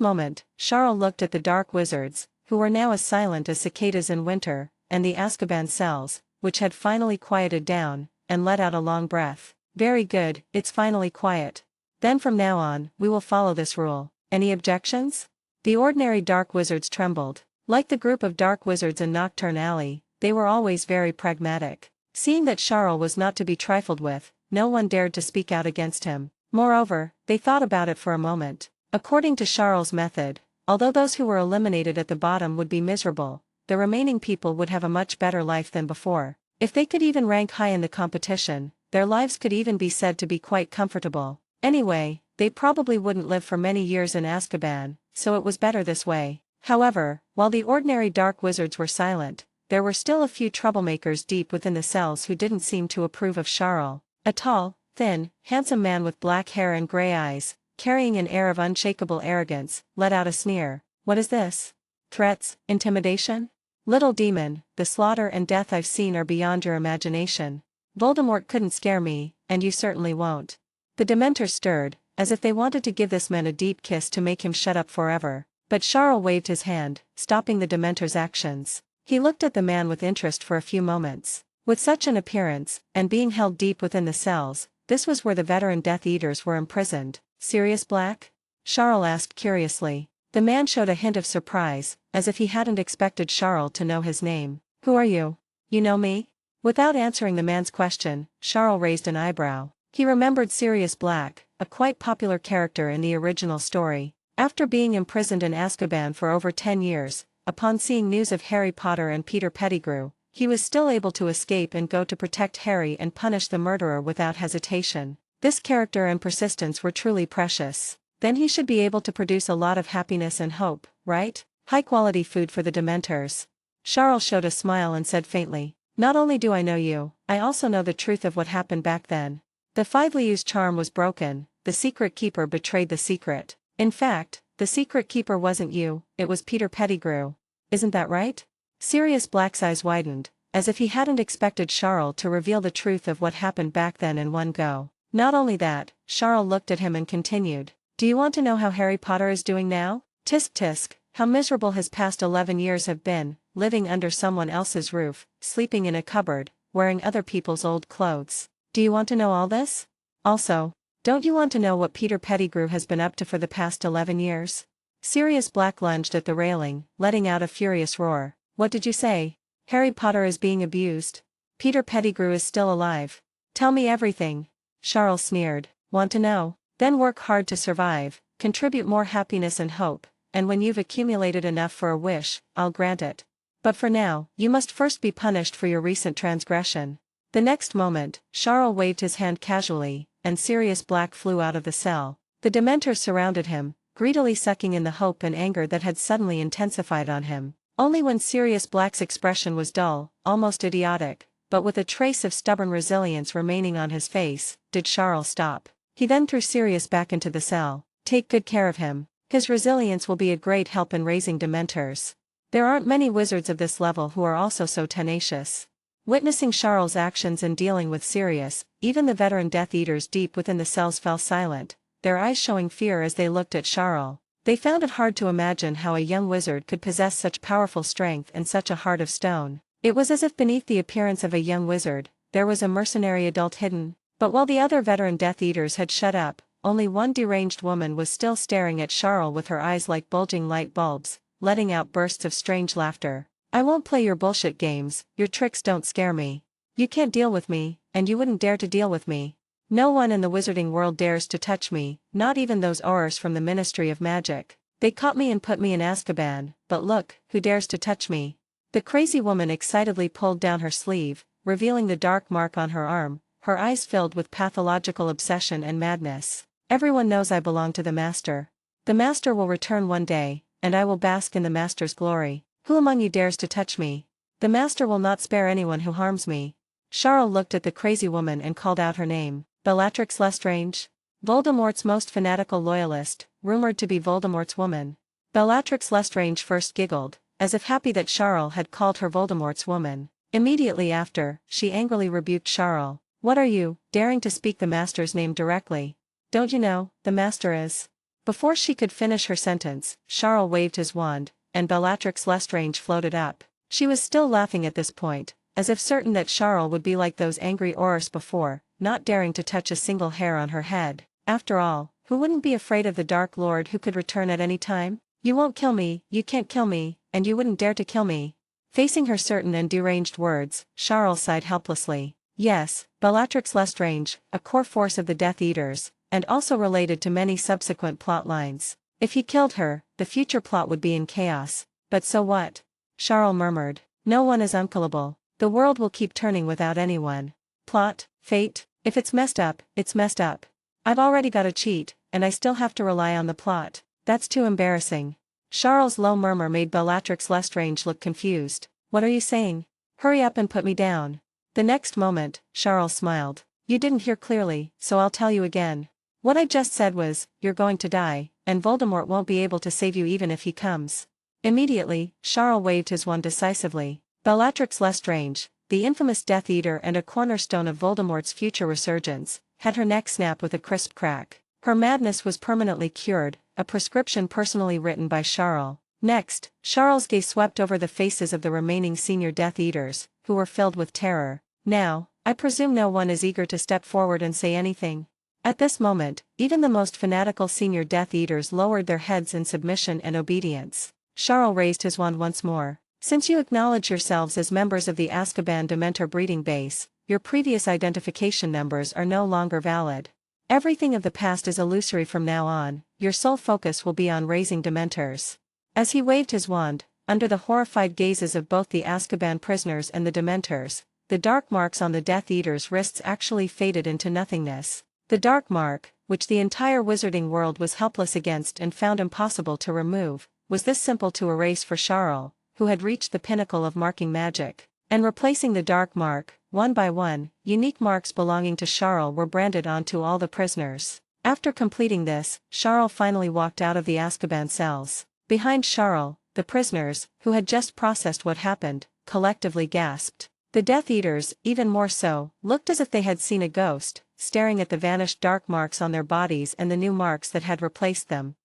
moment, Charles looked at the dark wizards, who were now as silent as cicadas in winter, and the Azkaban cells, which had finally quieted down, and let out a long breath. "Very good, it's finally quiet. Then from now on, we will follow this rule. Any objections?" The ordinary dark wizards trembled. Like the group of dark wizards in Nocturne Alley, they were always very pragmatic. Seeing that Charles was not to be trifled with, no one dared to speak out against him. Moreover, they thought about it for a moment. According to Charles' method, although those who were eliminated at the bottom would be miserable, the remaining people would have a much better life than before. If they could even rank high in the competition, their lives could even be said to be quite comfortable. Anyway, they probably wouldn't live for many years in Azkaban, so it was better this way. However, while the ordinary dark wizards were silent, there were still a few troublemakers deep within the cells who didn't seem to approve of Charles. A tall, thin, handsome man with black hair and gray eyes, carrying an air of unshakable arrogance, let out a sneer. "What is this? Threats, intimidation? Little demon, the slaughter and death I've seen are beyond your imagination. Voldemort couldn't scare me, and you certainly won't." The Dementors stirred, as if they wanted to give this man a deep kiss to make him shut up forever. But Charles waved his hand, stopping the Dementors' actions. He looked at the man with interest for a few moments. With such an appearance, and being held deep within the cells, this was where the veteran Death Eaters were imprisoned. "Sirius Black?" Charles asked curiously. The man showed a hint of surprise, as if he hadn't expected Charles to know his name. "Who are you? You know me?" Without answering the man's question, Charles raised an eyebrow. He remembered Sirius Black, a quite popular character in the original story. After being imprisoned in Azkaban for over 10 years, upon seeing news of Harry Potter and Peter Pettigrew, he was still able to escape and go to protect Harry and punish the murderer without hesitation. This character and persistence were truly precious. Then he should be able to produce a lot of happiness and hope, right? High-quality food for the Dementors. Charles showed a smile and said faintly, "Not only do I know you, I also know the truth of what happened back then. The Fivelius charm was broken, the secret keeper betrayed the secret. In fact, the secret keeper wasn't you, it was Peter Pettigrew. Isn't that right?" Sirius Black's eyes widened, as if he hadn't expected Charles to reveal the truth of what happened back then in one go. Not only that, Charles looked at him and continued, "Do you want to know how Harry Potter is doing now? Tisk tisk, how miserable his past 11 years have been, living under someone else's roof, sleeping in a cupboard, wearing other people's old clothes. Do you want to know all this? Also, don't you want to know what Peter Pettigrew has been up to for the past 11 years? Sirius Black lunged at the railing, letting out a furious roar. "What did you say? Harry Potter is being abused? Peter Pettigrew is still alive? Tell me everything." Charles sneered. "Want to know? Then work hard to survive, contribute more happiness and hope, and when you've accumulated enough for a wish, I'll grant it. But for now, you must first be punished for your recent transgression." The next moment, Charles waved his hand casually, and Sirius Black flew out of the cell. The Dementors surrounded him, greedily sucking in the hope and anger that had suddenly intensified on him. Only when Sirius Black's expression was dull, almost idiotic, but with a trace of stubborn resilience remaining on his face, did Charles stop. He then threw Sirius back into the cell. Take good care of him. His resilience will be a great help in raising Dementors. There aren't many wizards of this level who are also so tenacious. Witnessing Charles' actions in dealing with Sirius, even the veteran Death Eaters deep within the cells fell silent, their eyes showing fear as they looked at Charles. They found it hard to imagine how a young wizard could possess such powerful strength and such a heart of stone. It was as if beneath the appearance of a young wizard, there was a mercenary adult hidden. But while the other veteran Death Eaters had shut up, only one deranged woman was still staring at Charles with her eyes like bulging light bulbs, letting out bursts of strange laughter. I won't play your bullshit games, your tricks don't scare me. You can't deal with me, and you wouldn't dare to deal with me. No one in the wizarding world dares to touch me, not even those Aurors from the Ministry of Magic. They caught me and put me in Azkaban, but look, who dares to touch me? The crazy woman excitedly pulled down her sleeve, revealing the dark mark on her arm, her eyes filled with pathological obsession and madness. Everyone knows I belong to the Master. The Master will return one day, and I will bask in the Master's glory. Who among you dares to touch me? The Master will not spare anyone who harms me. Charles looked at the crazy woman and called out her name. Bellatrix Lestrange? Voldemort's most fanatical loyalist, rumored to be Voldemort's woman. Bellatrix Lestrange first giggled, as if happy that Charles had called her Voldemort's woman. Immediately after, she angrily rebuked Charles. What are you, daring to speak the Master's name directly? Don't you know, the Master is... Before she could finish her sentence, Charles waved his wand, and Bellatrix Lestrange floated up. She was still laughing at this point, as if certain that Charles would be like those angry Aurors before, not daring to touch a single hair on her head. After all, who wouldn't be afraid of the Dark Lord who could return at any time? You won't kill me, you can't kill me, and you wouldn't dare to kill me. Facing her certain and deranged words, Charles sighed helplessly. Yes, Bellatrix Lestrange, a core force of the Death Eaters, and also related to many subsequent plot lines. If he killed her, the future plot would be in chaos. But so what? Charles murmured. No one is unkillable. The world will keep turning without anyone. Plot, fate, if it's messed up, it's messed up. I've already got a cheat, and I still have to rely on the plot. That's too embarrassing. Charles' low murmur made Bellatrix Lestrange look confused. What are you saying? Hurry up and put me down. The next moment, Charles smiled. You didn't hear clearly, so I'll tell you again. What I just said was, you're going to die, and Voldemort won't be able to save you even if he comes. Immediately, Charles waved his wand decisively. Bellatrix Lestrange, the infamous Death Eater and a cornerstone of Voldemort's future resurgence, had her neck snap with a crisp crack. Her madness was permanently cured, a prescription personally written by Charles. Next, Charles' gaze swept over the faces of the remaining senior Death Eaters, who were filled with terror. Now, I presume no one is eager to step forward and say anything. At this moment, even the most fanatical senior Death Eaters lowered their heads in submission and obedience. Charles raised his wand once more. Since you acknowledge yourselves as members of the Azkaban Dementor breeding base, your previous identification numbers are no longer valid. Everything of the past is illusory from now on, your sole focus will be on raising Dementors. As he waved his wand, under the horrified gazes of both the Azkaban prisoners and the Dementors, the dark marks on the Death Eaters' wrists actually faded into nothingness. The dark mark, which the entire wizarding world was helpless against and found impossible to remove, was this simple to erase for Charles, who had reached the pinnacle of marking magic. And replacing the dark mark, one by one, unique marks belonging to Charles were branded onto all the prisoners. After completing this, Charles finally walked out of the Azkaban cells. Behind Charles, the prisoners, who had just processed what happened, collectively gasped. The Death Eaters, even more so, looked as if they had seen a ghost, staring at the vanished dark marks on their bodies and the new marks that had replaced them.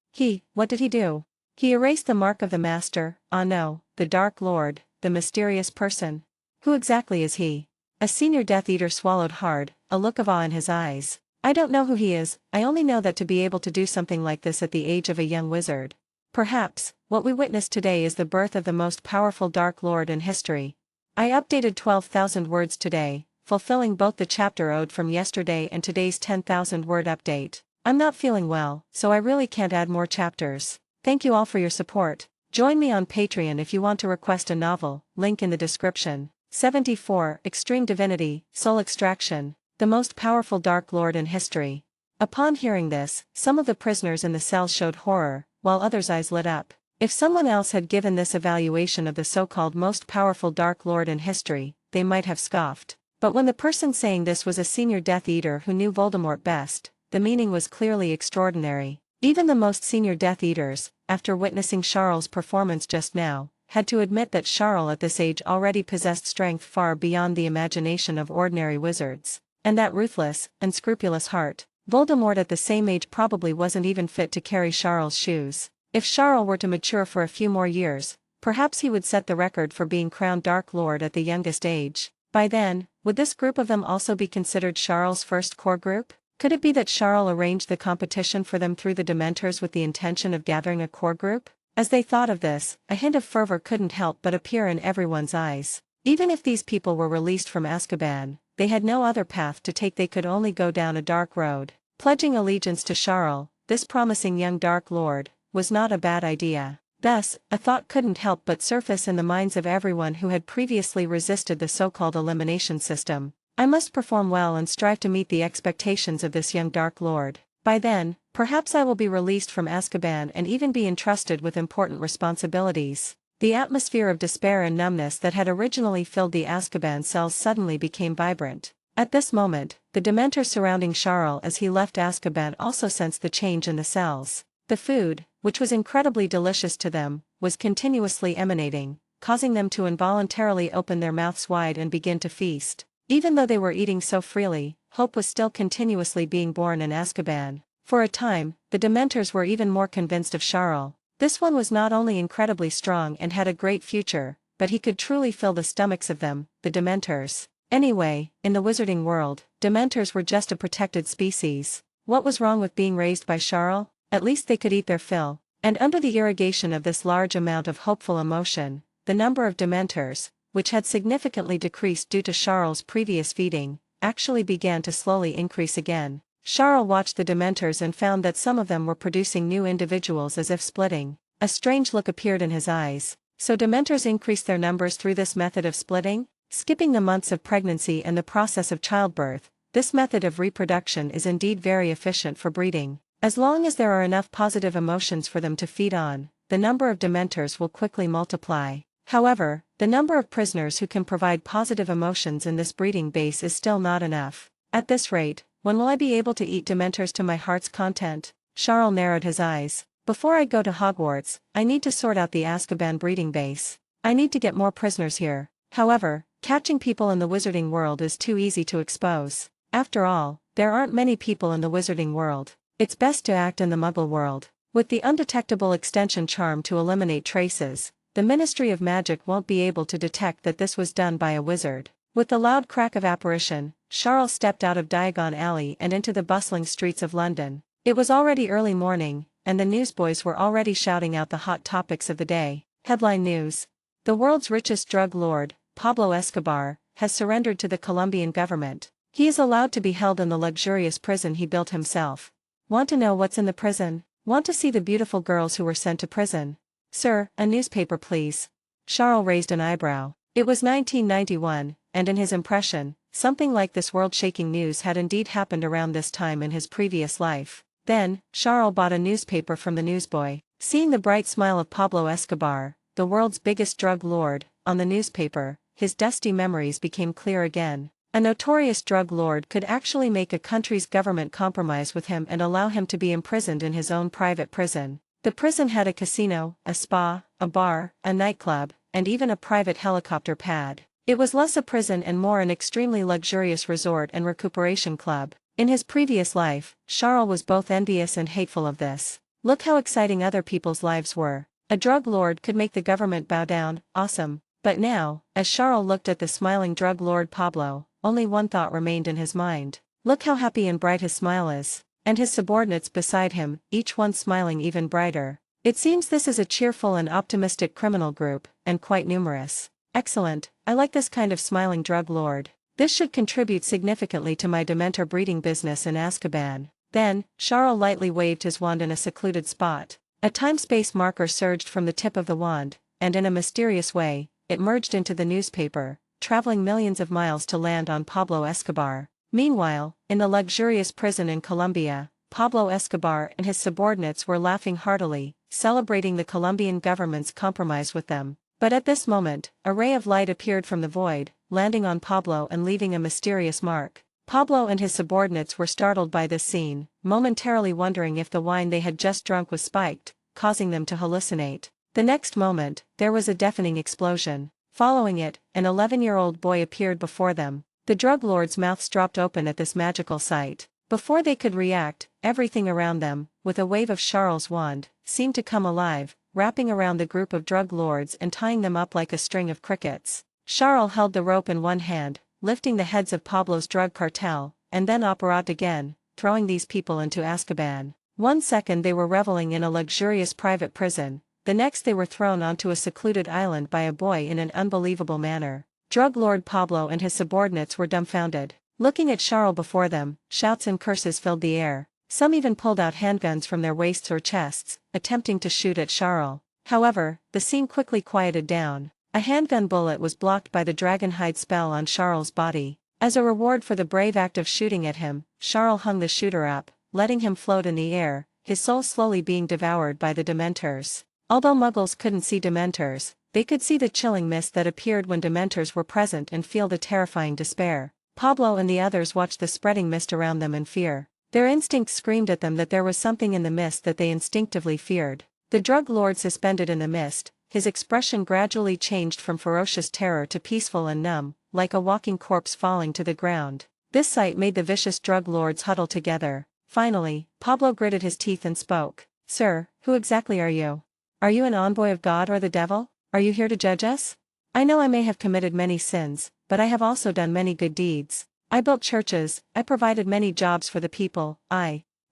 What did he do? He erased the mark of the Master. Ah no, the Dark Lord, the mysterious person. Who exactly is he? A senior Death Eater swallowed hard, a look of awe in his eyes. I don't know who he is, I only know that to be able to do something like this at the age of a young wizard. Perhaps, what we witnessed today is the birth of the most powerful Dark Lord in history. I updated 12,000 words today, fulfilling both the chapter ode from yesterday and today's 10,000 word update. I'm not feeling well, so I really can't add more chapters. Thank you all for your support. Join me on Patreon if you want to request a novel, link in the description. 74. Extreme Divinity, Soul Extraction, the most powerful Dark Lord in history. Upon hearing this, some of the prisoners in the cells showed horror, while others' eyes lit up. If someone else had given this evaluation of the so-called most powerful Dark Lord in history, they might have scoffed. But when the person saying this was a senior Death Eater who knew Voldemort best, the meaning was clearly extraordinary. Even the most senior Death Eaters, after witnessing Charles' performance just now, had to admit that Charles at this age already possessed strength far beyond the imagination of ordinary wizards. And that ruthless, unscrupulous heart. Voldemort at the same age probably wasn't even fit to carry Charles' shoes. If Charles were to mature for a few more years, perhaps he would set the record for being crowned Dark Lord at the youngest age. By then, would this group of them also be considered Charles' first core group? Could it be that Charles arranged the competition for them through the Dementors with the intention of gathering a core group? As they thought of this, a hint of fervor couldn't help but appear in everyone's eyes. Even if these people were released from Azkaban, they had no other path to take, they could only go down a dark road. Pledging allegiance to Charles, this promising young Dark Lord, was not a bad idea. Thus, a thought couldn't help but surface in the minds of everyone who had previously resisted the so-called elimination system. I must perform well and strive to meet the expectations of this young Dark Lord. By then, perhaps I will be released from Azkaban and even be entrusted with important responsibilities. The atmosphere of despair and numbness that had originally filled the Azkaban cells suddenly became vibrant. At this moment, the Dementors surrounding Charles as he left Azkaban also sensed the change in the cells. The food, which was incredibly delicious to them, was continuously emanating, causing them to involuntarily open their mouths wide and begin to feast. Even though they were eating so freely, hope was still continuously being born in Azkaban. For a time, the Dementors were even more convinced of Charles. This one was not only incredibly strong and had a great future, but he could truly fill the stomachs of them, the Dementors. Anyway, in the wizarding world, Dementors were just a protected species. What was wrong with being raised by Charles? At least they could eat their fill. And under the irrigation of this large amount of hopeful emotion, the number of Dementors, which had significantly decreased due to Charles' previous feeding, actually began to slowly increase again. Charles watched the Dementors and found that some of them were producing new individuals as if splitting. A strange look appeared in his eyes. So Dementors increased their numbers through this method of splitting? Skipping the months of pregnancy and the process of childbirth, this method of reproduction is indeed very efficient for breeding. As long as there are enough positive emotions for them to feed on, the number of Dementors will quickly multiply. However, the number of prisoners who can provide positive emotions in this breeding base is still not enough. At this rate, when will I be able to eat Dementors to my heart's content? Charles narrowed his eyes. Before I go to Hogwarts, I need to sort out the Azkaban breeding base. I need to get more prisoners here. However, catching people in the wizarding world is too easy to expose. After all, there aren't many people in the wizarding world. It's best to act in the Muggle world. With the undetectable extension charm to eliminate traces, the Ministry of Magic won't be able to detect that this was done by a wizard. With the loud crack of apparition, Charles stepped out of Diagon Alley and into the bustling streets of London. It was already early morning, and the newsboys were already shouting out the hot topics of the day. Headline news: the world's richest drug lord, Pablo Escobar, has surrendered to the Colombian government. He is allowed to be held in the luxurious prison he built himself. Want to know what's in the prison? Want to see the beautiful girls who were sent to prison? Sir, a newspaper please. Charles raised an eyebrow. It was 1991, and in his impression, something like this world-shaking news had indeed happened around this time in his previous life. Then, Charles bought a newspaper from the newsboy. Seeing the bright smile of Pablo Escobar, the world's biggest drug lord, on the newspaper, his dusty memories became clear again. A notorious drug lord could actually make a country's government compromise with him and allow him to be imprisoned in his own private prison. The prison had a casino, a spa, a bar, a nightclub, and even a private helicopter pad. It was less a prison and more an extremely luxurious resort and recuperation club. In his previous life, Charles was both envious and hateful of this. Look how exciting other people's lives were. A drug lord could make the government bow down, awesome. But now, as Charles looked at the smiling drug lord Pablo, only one thought remained in his mind. Look how happy and bright his smile is. And his subordinates beside him, each one smiling even brighter. It seems this is a cheerful and optimistic criminal group, and quite numerous. Excellent, I like this kind of smiling drug lord. This should contribute significantly to my Dementor breeding business in Azkaban. Then, Charles lightly waved his wand in a secluded spot. A time-space marker surged from the tip of the wand, and in a mysterious way, it merged into the newspaper, traveling millions of miles to land on Pablo Escobar. Meanwhile, in the luxurious prison in Colombia, Pablo Escobar and his subordinates were laughing heartily, celebrating the Colombian government's compromise with them. But at this moment, a ray of light appeared from the void, landing on Pablo and leaving a mysterious mark. Pablo and his subordinates were startled by this scene, momentarily wondering if the wine they had just drunk was spiked, causing them to hallucinate. The next moment, there was a deafening explosion. Following it, an 11-year-old boy appeared before them. The drug lords' mouths dropped open at this magical sight. Before they could react, everything around them, with a wave of Charles' wand, seemed to come alive, wrapping around the group of drug lords and tying them up like a string of crickets. Charles held the rope in one hand, lifting the heads of Pablo's drug cartel, and then Operat again, throwing these people into Azkaban. One second they were reveling in a luxurious private prison, the next they were thrown onto a secluded island by a boy in an unbelievable manner. Drug lord Pablo and his subordinates were dumbfounded. Looking at Charles before them, shouts and curses filled the air. Some even pulled out handguns from their waists or chests, attempting to shoot at Charles. However, the scene quickly quieted down. A handgun bullet was blocked by the dragonhide spell on Charles' body. As a reward for the brave act of shooting at him, Charles hung the shooter up, letting him float in the air, his soul slowly being devoured by the Dementors. Although Muggles couldn't see Dementors, they could see the chilling mist that appeared when Dementors were present and feel the terrifying despair. Pablo and the others watched the spreading mist around them in fear. Their instincts screamed at them that there was something in the mist that they instinctively feared. The drug lord suspended in the mist, his expression gradually changed from ferocious terror to peaceful and numb, like a walking corpse falling to the ground. This sight made the vicious drug lords huddle together. Finally, Pablo gritted his teeth and spoke. "Sir, who exactly are you? Are you an envoy of God or the devil? Are you here to judge us? I know I may have committed many sins, but I have also done many good deeds. I built churches, I provided many jobs for the people,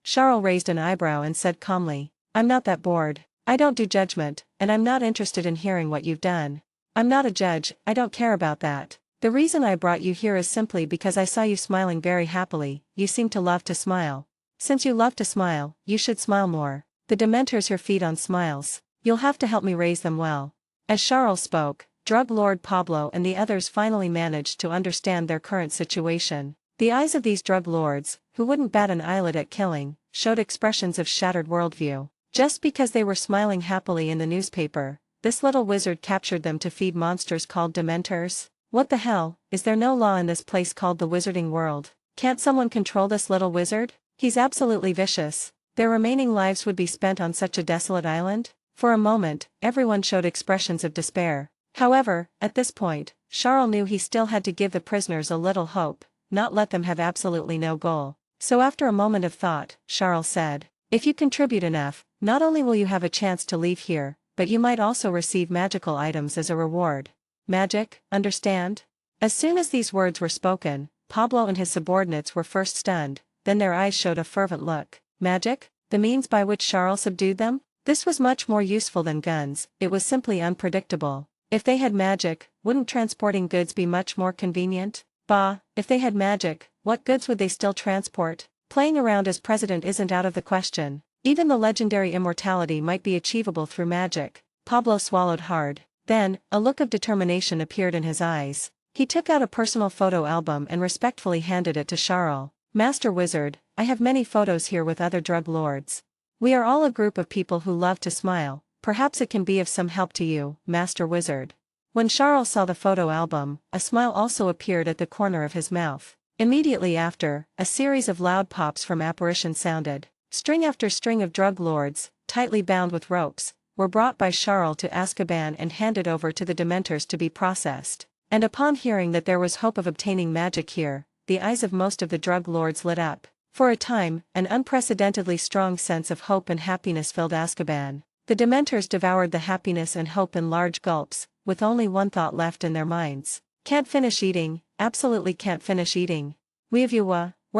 Charles raised an eyebrow and said calmly, "I'm not that bored. I don't do judgment, and I'm not interested in hearing what you've done. I'm not a judge, I don't care about that. The reason I brought you here is simply because I saw you smiling very happily. You seem to love to smile. Since you love to smile, you should smile more. The Dementors here feed on smiles. You'll have to help me raise them well." As Charles spoke, drug lord Pablo and the others finally managed to understand their current situation. The eyes of these drug lords, who wouldn't bat an eyelid at killing, showed expressions of shattered worldview. Just because they were smiling happily in the newspaper, this little wizard captured them to feed monsters called Dementors? What the hell, is there no law in this place called the Wizarding World? Can't someone control this little wizard? He's absolutely vicious. Their remaining lives would be spent on such a desolate island? For a moment, everyone showed expressions of despair. However, at this point, Charles knew he still had to give the prisoners a little hope, not let them have absolutely no goal. So after a moment of thought, Charles said, "If you contribute enough, not only will you have a chance to leave here, but you might also receive magical items as a reward. Magic, understand?" As soon as these words were spoken, Pablo and his subordinates were first stunned, then their eyes showed a fervent look. Magic? The means by which Charles subdued them? This was much more useful than guns, it was simply unpredictable. If they had magic, wouldn't transporting goods be much more convenient? Bah, if they had magic, what goods would they still transport? Playing around as president isn't out of the question. Even the legendary immortality might be achievable through magic. Pablo swallowed hard. Then, a look of determination appeared in his eyes. He took out a personal photo album and respectfully handed it to Charles. "Master Wizard, I have many photos here with other drug lords. We are all a group of people who love to smile. Perhaps it can be of some help to you, Master Wizard." When Charles saw the photo album, a smile also appeared at the corner of his mouth. Immediately after, a series of loud pops from apparition sounded. String after string of drug lords, tightly bound with ropes, were brought by Charles to Azkaban and handed over to the Dementors to be processed. And upon hearing that there was hope of obtaining magic here, the eyes of most of the drug lords lit up. For a time, an unprecedentedly strong sense of hope and happiness filled Azkaban. The Dementors devoured the happiness and hope in large gulps, with only one thought left in their minds. Can't finish eating, absolutely can't finish eating. Where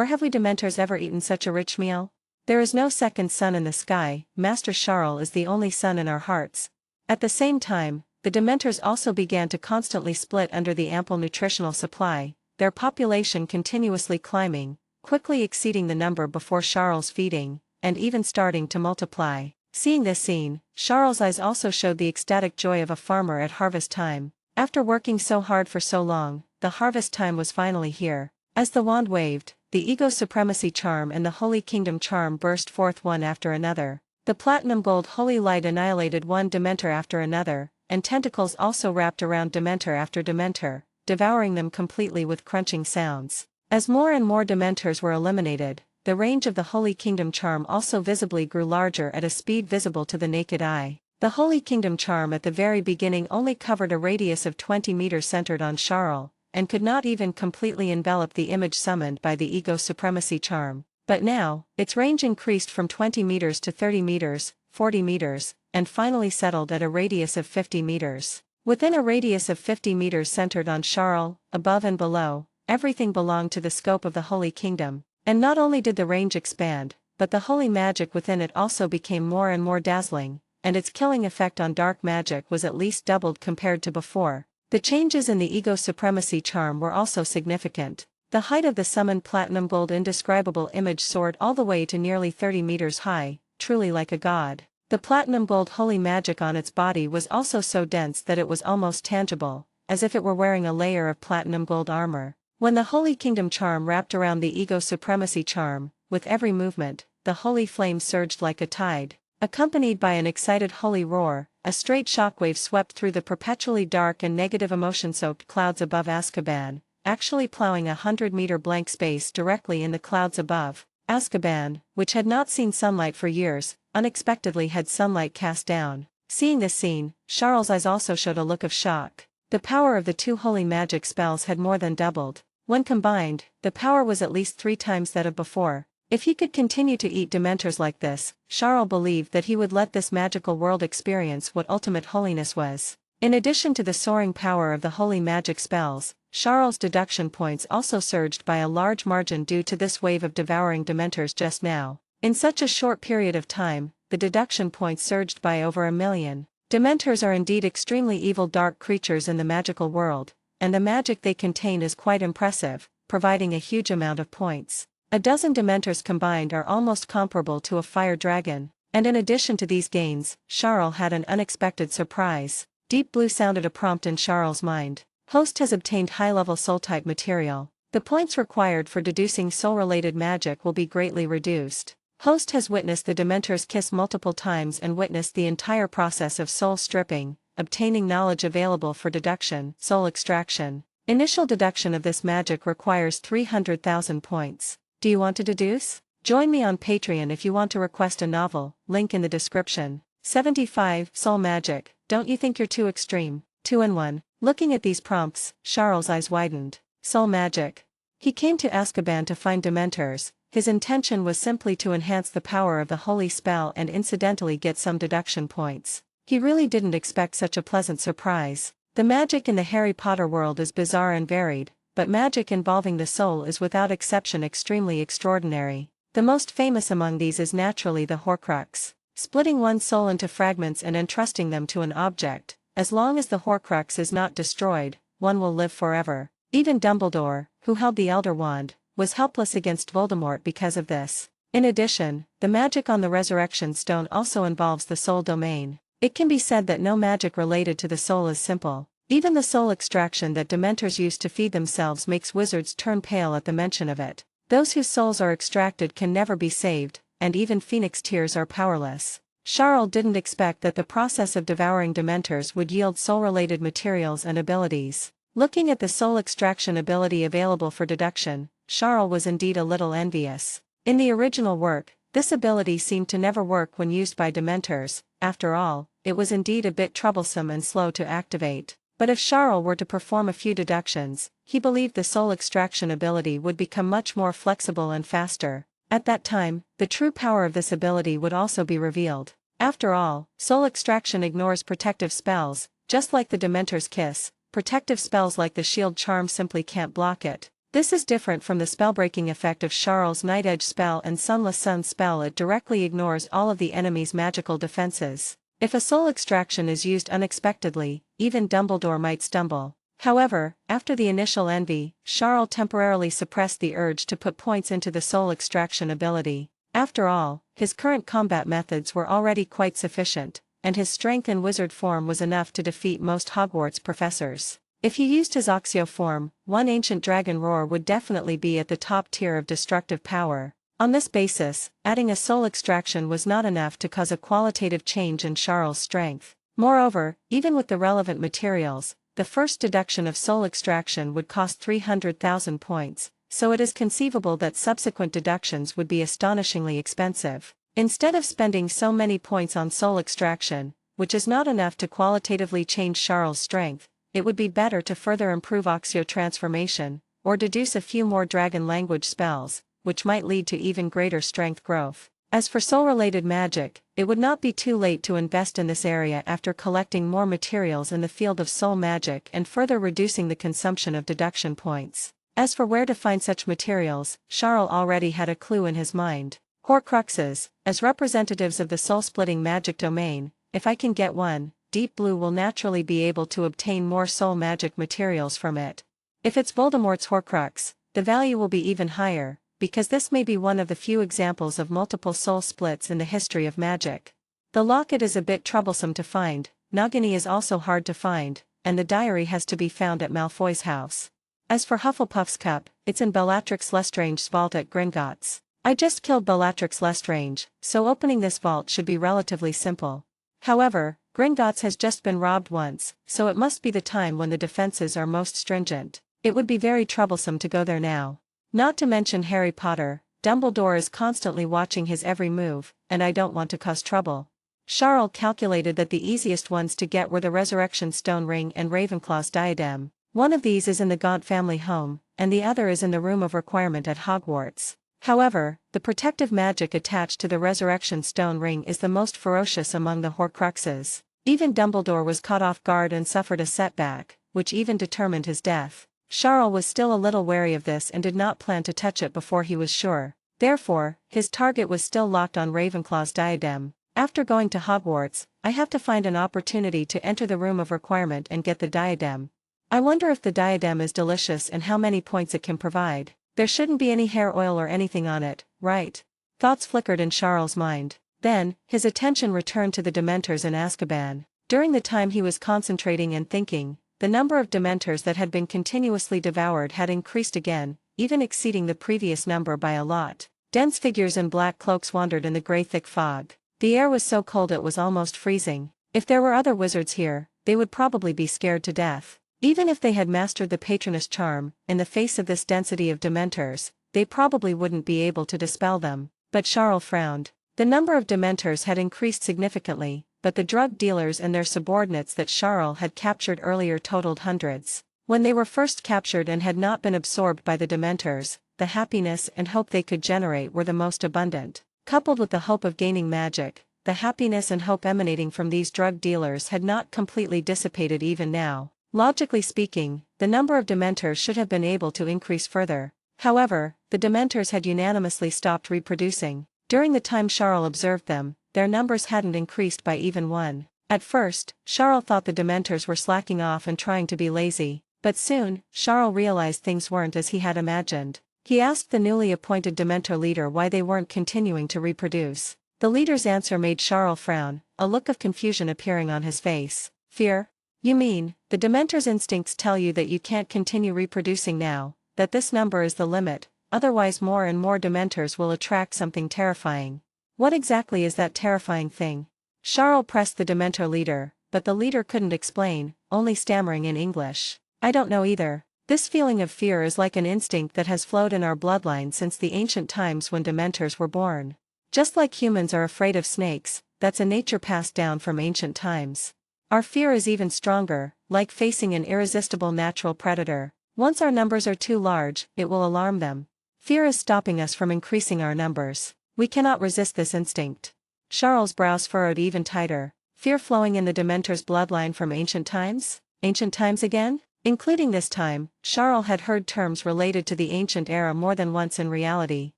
have we Dementors ever eaten such a rich meal? There is no second sun in the sky, Master Charles is the only sun in our hearts. At the same time, the Dementors also began to constantly split under the ample nutritional supply, their population continuously climbing, quickly exceeding the number before Charles' feeding, and even starting to multiply. Seeing this scene, Charles' eyes also showed the ecstatic joy of a farmer at harvest time. After working so hard for so long, the harvest time was finally here. As the wand waved, the Ego Supremacy charm and the Holy Kingdom charm burst forth one after another. The Platinum Gold Holy Light annihilated one Dementor after another, and tentacles also wrapped around Dementor after Dementor. devouring them completely with crunching sounds. As more and more Dementors were eliminated, the range of the Holy Kingdom charm also visibly grew larger at a speed visible to the naked eye. The Holy Kingdom charm at the very beginning only covered a radius of 20 meters centered on Charles, and could not even completely envelop the image summoned by the Ego Supremacy charm. But now, its range increased from 20 meters to 30 meters, 40 meters, and finally settled at a radius of 50 meters. Within a radius of 50 meters centered on Charles, above and below, everything belonged to the scope of the Holy Kingdom. And not only did the range expand, but the holy magic within it also became more and more dazzling, and its killing effect on dark magic was at least doubled compared to before. The changes in the Ego Supremacy charm were also significant. The height of the summoned platinum gold indescribable image soared all the way to nearly 30 meters high, truly like a god. The platinum gold holy magic on its body was also so dense that it was almost tangible, as if it were wearing a layer of platinum gold armor. When the Holy Kingdom charm wrapped around the Ego Supremacy charm, with every movement, the holy flame surged like a tide. Accompanied by an excited holy roar, a straight shockwave swept through the perpetually dark and negative emotion-soaked clouds above Azkaban, actually plowing 100-meter blank space directly in the clouds above. Azkaban, which had not seen sunlight for years, unexpectedly had sunlight cast down. Seeing this scene, Charles' eyes also showed a look of shock. The power of the two holy magic spells had more than doubled. When combined, the power was at least 3 times that of before. If he could continue to eat Dementors like this, Charles believed that he would let this magical world experience what ultimate holiness was. In addition to the soaring power of the holy magic spells, Charles' deduction points also surged by a large margin due to this wave of devouring Dementors just now. In such a short period of time, the deduction points surged by over 1 million. Dementors are indeed extremely evil dark creatures in the magical world, and the magic they contain is quite impressive, providing a huge amount of points. A dozen Dementors combined are almost comparable to a fire dragon, and in addition to these gains, Charles had an unexpected surprise. Deep Blue sounded a prompt in Charles' mind. Host has obtained high-level soul-type material. The points required for deducing soul-related magic will be greatly reduced. Host has witnessed the Dementor's kiss multiple times and witnessed the entire process of soul stripping, obtaining knowledge available for deduction, soul extraction. Initial deduction of this magic requires 300,000 points. Do you want to deduce? Join me on Patreon if you want to request a novel, link in the description. 75. Soul magic, don't you think you're too extreme? 2 in 1. Looking at these prompts, Charles' eyes widened. Soul magic. He came to Azkaban to find Dementors. His intention was simply to enhance the power of the holy spell and incidentally get some deduction points. He really didn't expect such a pleasant surprise. The magic in the Harry Potter world is bizarre and varied, but magic involving the soul is without exception extremely extraordinary. The most famous among these is naturally the Horcrux. Splitting one's soul into fragments and entrusting them to an object, as long as the Horcrux is not destroyed, one will live forever. Even Dumbledore, who held the Elder Wand, was helpless against Voldemort because of this. In addition, the magic on the Resurrection Stone also involves the soul domain. It can be said that no magic related to the soul is simple. Even the soul extraction that Dementors use to feed themselves makes wizards turn pale at the mention of it. Those whose souls are extracted can never be saved, and even Phoenix tears are powerless. Charles didn't expect that the process of devouring Dementors would yield soul-related materials and abilities. Looking at the soul extraction ability available for deduction, Charles was indeed a little envious. In the original work, this ability seemed to never work when used by Dementors. After all, it was indeed a bit troublesome and slow to activate. But if Charles were to perform a few deductions, he believed the soul extraction ability would become much more flexible and faster. At that time, the true power of this ability would also be revealed. After all, soul extraction ignores protective spells, just like the Dementor's kiss. Protective spells like the shield charm simply can't block it. This is different from the spellbreaking effect of Charles' Night Edge spell and Sunless Sun spell. It directly ignores all of the enemy's magical defenses. If a soul extraction is used unexpectedly, even Dumbledore might stumble. However, after the initial envy, Charles temporarily suppressed the urge to put points into the soul extraction ability. After all, his current combat methods were already quite sufficient, and his strength in wizard form was enough to defeat most Hogwarts professors. If he used his Oxio form, one ancient dragon roar would definitely be at the top tier of destructive power. On this basis, adding a soul extraction was not enough to cause a qualitative change in Charles' strength. Moreover, even with the relevant materials, the first deduction of soul extraction would cost 300,000 points, so it is conceivable that subsequent deductions would be astonishingly expensive. Instead of spending so many points on soul extraction, which is not enough to qualitatively change Charles' strength, it would be better to further improve Oxio transformation, or deduce a few more dragon language spells, which might lead to even greater strength growth. As for soul-related magic, it would not be too late to invest in this area after collecting more materials in the field of soul magic and further reducing the consumption of deduction points. As for where to find such materials, Charles already had a clue in his mind. Horcruxes, as representatives of the soul-splitting magic domain, if I can get one, Deep Blue will naturally be able to obtain more soul magic materials from it. If it's Voldemort's Horcrux, the value will be even higher, because this may be one of the few examples of multiple soul splits in the history of magic. The locket is a bit troublesome to find, Nagini is also hard to find, and the diary has to be found at Malfoy's house. As for Hufflepuff's cup, it's in Bellatrix Lestrange's vault at Gringotts. I just killed Bellatrix Lestrange, so opening this vault should be relatively simple. However, Gringotts has just been robbed once, so it must be the time when the defenses are most stringent. It would be very troublesome to go there now. Not to mention Harry Potter, Dumbledore is constantly watching his every move, and I don't want to cause trouble. Charles calculated that the easiest ones to get were the Resurrection Stone Ring and Ravenclaw's diadem. One of these is in the Gaunt family home, and the other is in the Room of Requirement at Hogwarts. However, the protective magic attached to the Resurrection Stone Ring is the most ferocious among the Horcruxes. Even Dumbledore was caught off guard and suffered a setback, which even determined his death. Charles was still a little wary of this and did not plan to touch it before he was sure. Therefore, his target was still locked on Ravenclaw's diadem. After going to Hogwarts, I have to find an opportunity to enter the Room of Requirement and get the diadem. I wonder if the diadem is delicious and how many points it can provide. There shouldn't be any hair oil or anything on it, right? Thoughts flickered in Charles' mind. Then, his attention returned to the Dementors in Azkaban. During the time he was concentrating and thinking, the number of Dementors that had been continuously devoured had increased again, even exceeding the previous number by a lot. Dense figures in black cloaks wandered in the grey thick fog. The air was so cold it was almost freezing. If there were other wizards here, they would probably be scared to death. Even if they had mastered the Patronus charm, in the face of this density of Dementors, they probably wouldn't be able to dispel them. But Charles frowned. The number of Dementors had increased significantly, but the drug dealers and their subordinates that Charles had captured earlier totaled hundreds. When they were first captured and had not been absorbed by the Dementors, the happiness and hope they could generate were the most abundant. Coupled with the hope of gaining magic, the happiness and hope emanating from these drug dealers had not completely dissipated even now. Logically speaking, the number of Dementors should have been able to increase further. However, the Dementors had unanimously stopped reproducing. During the time Charles observed them, their numbers hadn't increased by even one. At first, Charles thought the Dementors were slacking off and trying to be lazy, but soon, Charles realized things weren't as he had imagined. He asked the newly appointed Dementor leader why they weren't continuing to reproduce. The leader's answer made Charles frown, a look of confusion appearing on his face. Fear? You mean, the Dementor's instincts tell you that you can't continue reproducing now, that this number is the limit, otherwise more and more Dementors will attract something terrifying. What exactly is that terrifying thing? Charles pressed the Dementor leader, but the leader couldn't explain, only stammering in English. I don't know either. This feeling of fear is like an instinct that has flowed in our bloodline since the ancient times when Dementors were born. Just like humans are afraid of snakes, that's a nature passed down from ancient times. Our fear is even stronger, like facing an irresistible natural predator. Once our numbers are too large, it will alarm them. Fear is stopping us from increasing our numbers. We cannot resist this instinct. Charles' brows furrowed even tighter. Fear flowing in the Dementor's bloodline from ancient times? Ancient times again? Including this time, Charles had heard terms related to the ancient era more than once in reality.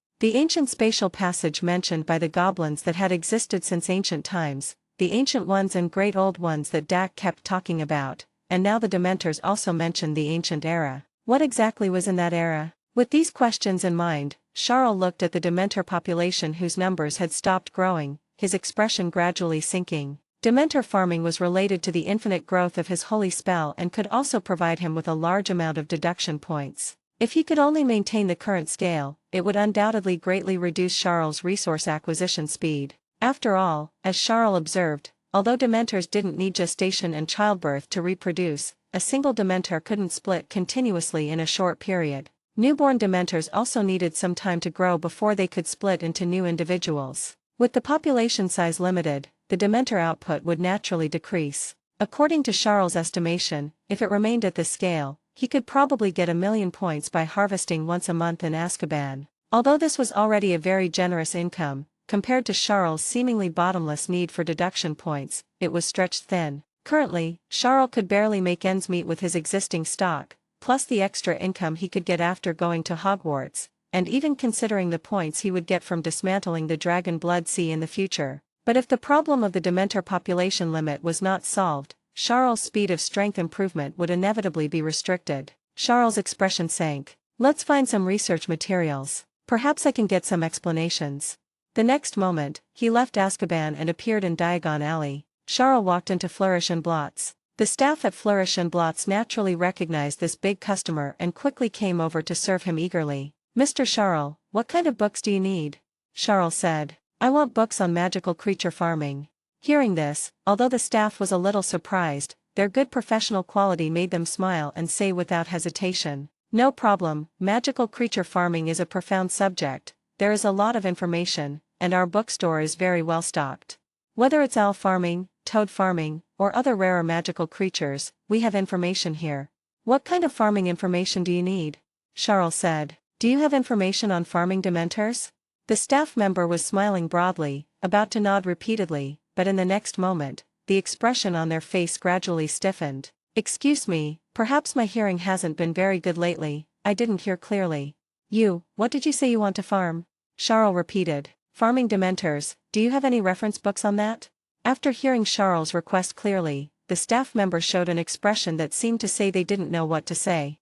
The ancient spatial passage mentioned by the goblins that had existed since ancient times, the ancient ones and great old ones that Dak kept talking about, and now the Dementors also mentioned the ancient era. What exactly was in that era? With these questions in mind, Charles looked at the Dementor population whose numbers had stopped growing, his expression gradually sinking. Dementor farming was related to the infinite growth of his holy spell and could also provide him with a large amount of deduction points. If he could only maintain the current scale, it would undoubtedly greatly reduce Charles' resource acquisition speed. After all, as Charles observed, although Dementors didn't need gestation and childbirth to reproduce, a single Dementor couldn't split continuously in a short period. Newborn Dementors also needed some time to grow before they could split into new individuals. With the population size limited, the Dementor output would naturally decrease. According to Charles' estimation, if it remained at this scale, he could probably get 1,000,000 points by harvesting once a month in Azkaban. Although this was already a very generous income, compared to Charles' seemingly bottomless need for deduction points, it was stretched thin. Currently, Charles could barely make ends meet with his existing stock, plus the extra income he could get after going to Hogwarts, and even considering the points he would get from dismantling the Dragon Blood Sea in the future. But if the problem of the Dementor population limit was not solved, Charles' speed of strength improvement would inevitably be restricted. Charles' expression sank. Let's find some research materials. Perhaps I can get some explanations. The next moment, he left Azkaban and appeared in Diagon Alley. Charles walked into Flourish and Blots. The staff at Flourish and Blots naturally recognized this big customer and quickly came over to serve him eagerly. "Mr. Charles, what kind of books do you need?" Charles said. "I want books on magical creature farming." Hearing this, although the staff was a little surprised, their good professional quality made them smile and say without hesitation, "No problem, magical creature farming is a profound subject, there is a lot of information, and our bookstore is very well stocked. Whether it's owl farming, toad farming, or other rarer magical creatures, we have information here." "What kind of farming information do you need?" Charles said. "Do you have information on farming Dementors?" The staff member was smiling broadly, about to nod repeatedly, but in the next moment, the expression on their face gradually stiffened. "Excuse me, perhaps my hearing hasn't been very good lately, I didn't hear clearly." What did you say you want to farm?" Charles repeated. "Farming Dementors, do you have any reference books on that?" After hearing Charles' request clearly, the staff member showed an expression that seemed to say they didn't know what to say.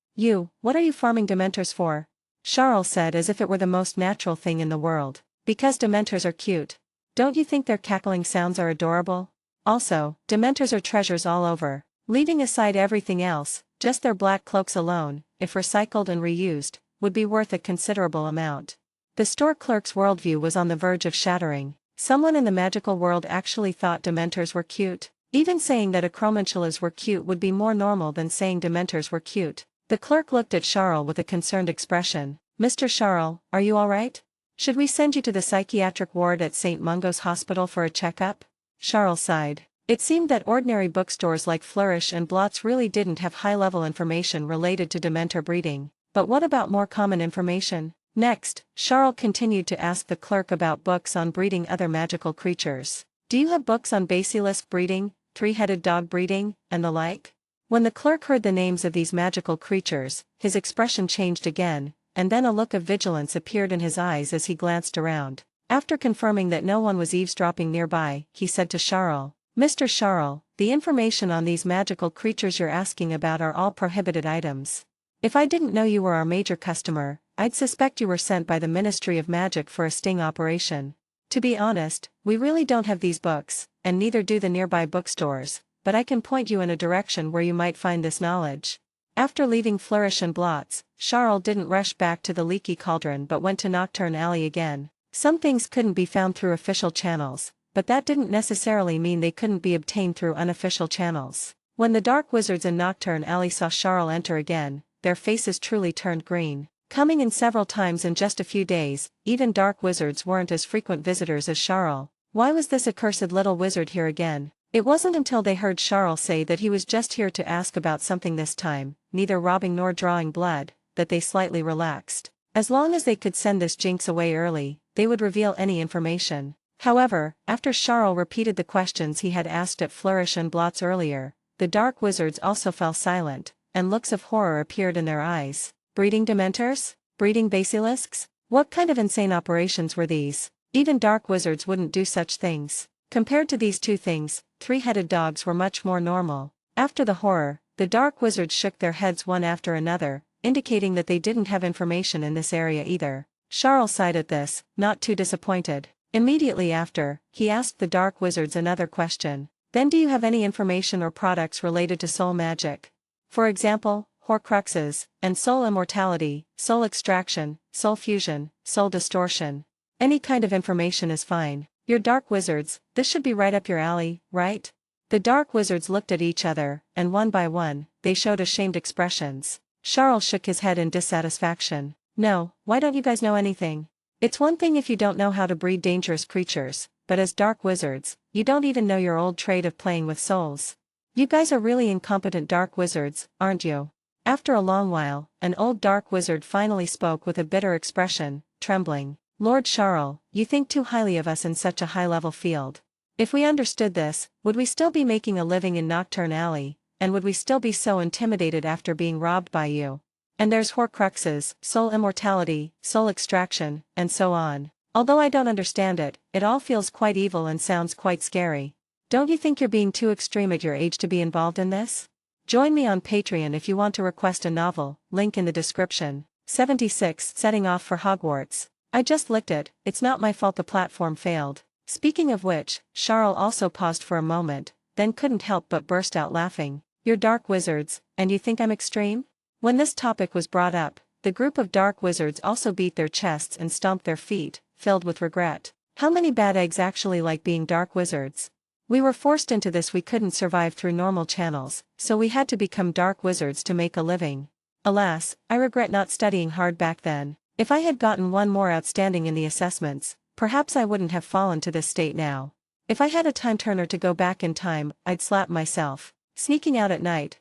What are you farming Dementors for?" Charles said as if it were the most natural thing in the world. "Because Dementors are cute. Don't you think their cackling sounds are adorable? Also, Dementors are treasures all over. Leaving aside everything else, just their black cloaks alone, if recycled and reused, would be worth a considerable amount." The store clerk's worldview was on the verge of shattering. Someone in the magical world actually thought Dementors were cute. Even saying that Acromantulas were cute would be more normal than saying Dementors were cute. The clerk looked at Charles with a concerned expression. "Mr. Charles, are you alright? Should we send you to the psychiatric ward at St. Mungo's Hospital for a checkup?" Charles sighed. It seemed that ordinary bookstores like Flourish and Blots really didn't have high-level information related to Dementor breeding. But what about more common information? Next, Charles continued to ask the clerk about books on breeding other magical creatures. "Do you have books on basilisk breeding, three-headed dog breeding, and the like?" When the clerk heard the names of these magical creatures, his expression changed again, and then a look of vigilance appeared in his eyes as he glanced around. After confirming that no one was eavesdropping nearby, he said to Charles, "Mr. Charles, the information on these magical creatures you're asking about are all prohibited items. If I didn't know you were our major customer, I'd suspect you were sent by the Ministry of Magic for a sting operation. To be honest, we really don't have these books, and neither do the nearby bookstores, but I can point you in a direction where you might find this knowledge." After leaving Flourish and Blots, Charles didn't rush back to the Leaky Cauldron but went to Nocturne Alley again. Some things couldn't be found through official channels, but that didn't necessarily mean they couldn't be obtained through unofficial channels. When the Dark Wizards in Nocturne Alley saw Charles enter again, their faces truly turned green. Coming in several times in just a few days, even Dark Wizards weren't as frequent visitors as Charles. Why was this accursed little wizard here again? It wasn't until they heard Charles say that he was just here to ask about something this time, neither robbing nor drawing blood, that they slightly relaxed. As long as they could send this jinx away early, they would reveal any information. However, after Charles repeated the questions he had asked at Flourish and Blots earlier, the Dark Wizards also fell silent, and looks of horror appeared in their eyes. Breeding Dementors? Breeding basilisks? What kind of insane operations were these? Even Dark Wizards wouldn't do such things. Compared to these two things, three-headed dogs were much more normal. After the horror, the Dark Wizards shook their heads one after another, indicating that they didn't have information in this area either. Charles sighed at this, not too disappointed. Immediately after, he asked the Dark Wizards another question. "Then do you have any information or products related to soul magic? For example, Horcruxes, and soul immortality, soul extraction, soul fusion, soul distortion? Any kind of information is fine. You're Dark Wizards, this should be right up your alley, right?" The dark wizards looked at each other, and one by one, they showed ashamed expressions. Charles shook his head in dissatisfaction. No, why don't you guys know anything? It's one thing if you don't know how to breed dangerous creatures, but as dark wizards, you don't even know your old trade of playing with souls. You guys are really incompetent dark wizards, aren't you? After a long while, an old dark wizard finally spoke with a bitter expression, trembling. Lord Charles, you think too highly of us in such a high-level field. If we understood this, would we still be making a living in Nocturne Alley, and would we still be so intimidated after being robbed by you? And there's Horcruxes, soul immortality, soul extraction, and so on. Although I don't understand it, it all feels quite evil and sounds quite scary. Don't you think you're being too extreme at your age to be involved in this? Join me on Patreon if you want to request a novel, link in the description. 76. Setting off for Hogwarts. I just licked it, it's not my fault the platform failed. Speaking of which, Charles also paused for a moment, then couldn't help but burst out laughing. You're dark wizards, and you think I'm extreme? When this topic was brought up, the group of dark wizards also beat their chests and stomped their feet, filled with regret. How many bad eggs actually like being dark wizards? We were forced into this, we couldn't survive through normal channels, so we had to become dark wizards to make a living. Alas, I regret not studying hard back then. If I had gotten one more outstanding in the assessments, perhaps I wouldn't have fallen to this state now. If I had a time turner to go back in time, I'd slap myself. Sneaking out at night,